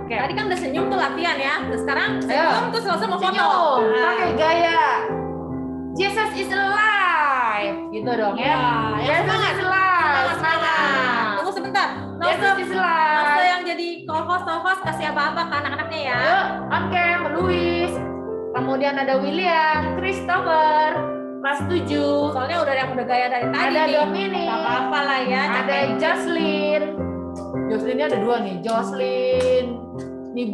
Tadi kan udah senyum tuh latihan ya. Terus sekarang senyum terus langsung mau foto. Pakai gaya Jesus is alive, gitu dong ya. Jesus is alive. Semangat. Tunggu sebentar. Jesus is alive. Nasa yang jadi co-host kasih apa-apa ke anak-anaknya ya. Yuk, on cam, Louis. Kemudian ada William, Christopher, kelas 7. Soalnya yang udah gaya dari tadi ada nih. Dominic. Gak apa-apa lah ya. Ada Jocelyn. Jocelynnya ada 2 nih. Jocelyn. Nih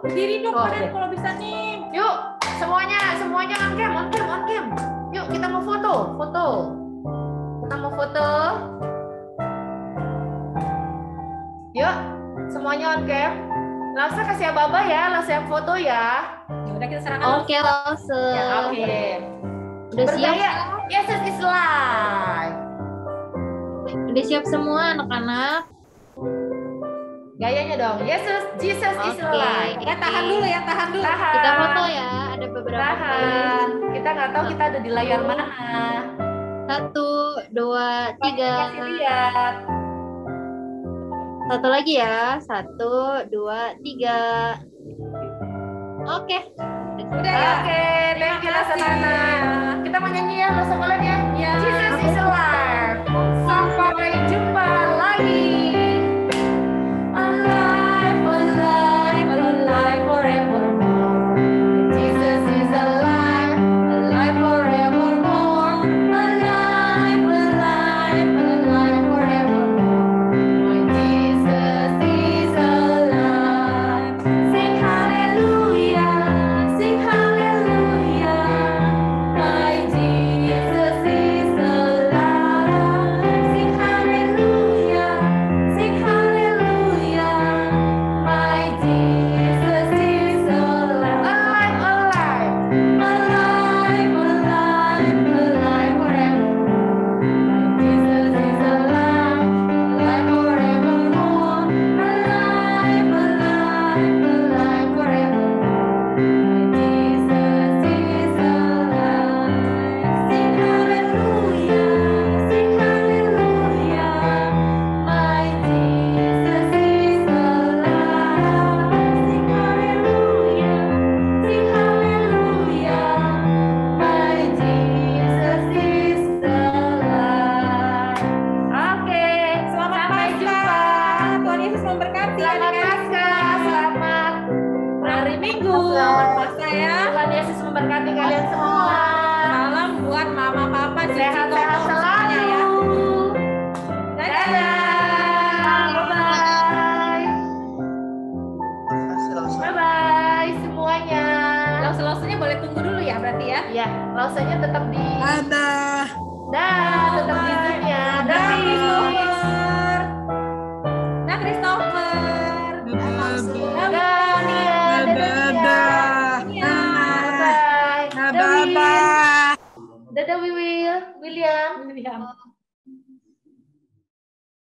berdiri dong kalian kalau bisa nih. Yuk, semuanya on cam. Yuk, kita mau foto. Kita mau foto. Yuk, semuanya on cam. Lause kasih ababa ya, Lause yang foto ya. Udah kita serahkan. Oke, Lause. Ya, oke. Udah siap? Jesus is live. Udah siap semua anak-anak? Gayanya dong. Jesus is alive. Ya, tahan dulu. Tahan. Kita foto ya. Ada beberapa. Tahan. Kita nggak tahu kita ada di layar mana. 1, 2, 3. Kasih lihat. Satu lagi ya. 1, 2, 3. Oke. Udah ya. Oke, thank you Lasanana. Kita mau nyanyi ya, Lasa Bulan ya. Jesus is alive. Sampai jumpa lagi. Alive forevermore. Jesus is alive forevermore. Alive forevermore. Jesus is alive. Sing hallelujah, sing hallelujah. My Jesus is alive. Sehat-sehat selalu ya. Dadah. Bye-bye semuanya. Lause-lausenya boleh tunggu dulu ya berarti ya. Iya, lausenya tetap di Dadah. tetap di Zoom-nya. Dah Christopher. Dah Christopher. Dadah Nia. Dadah Nia. Bye-bye. Bye-bye. Dadah William.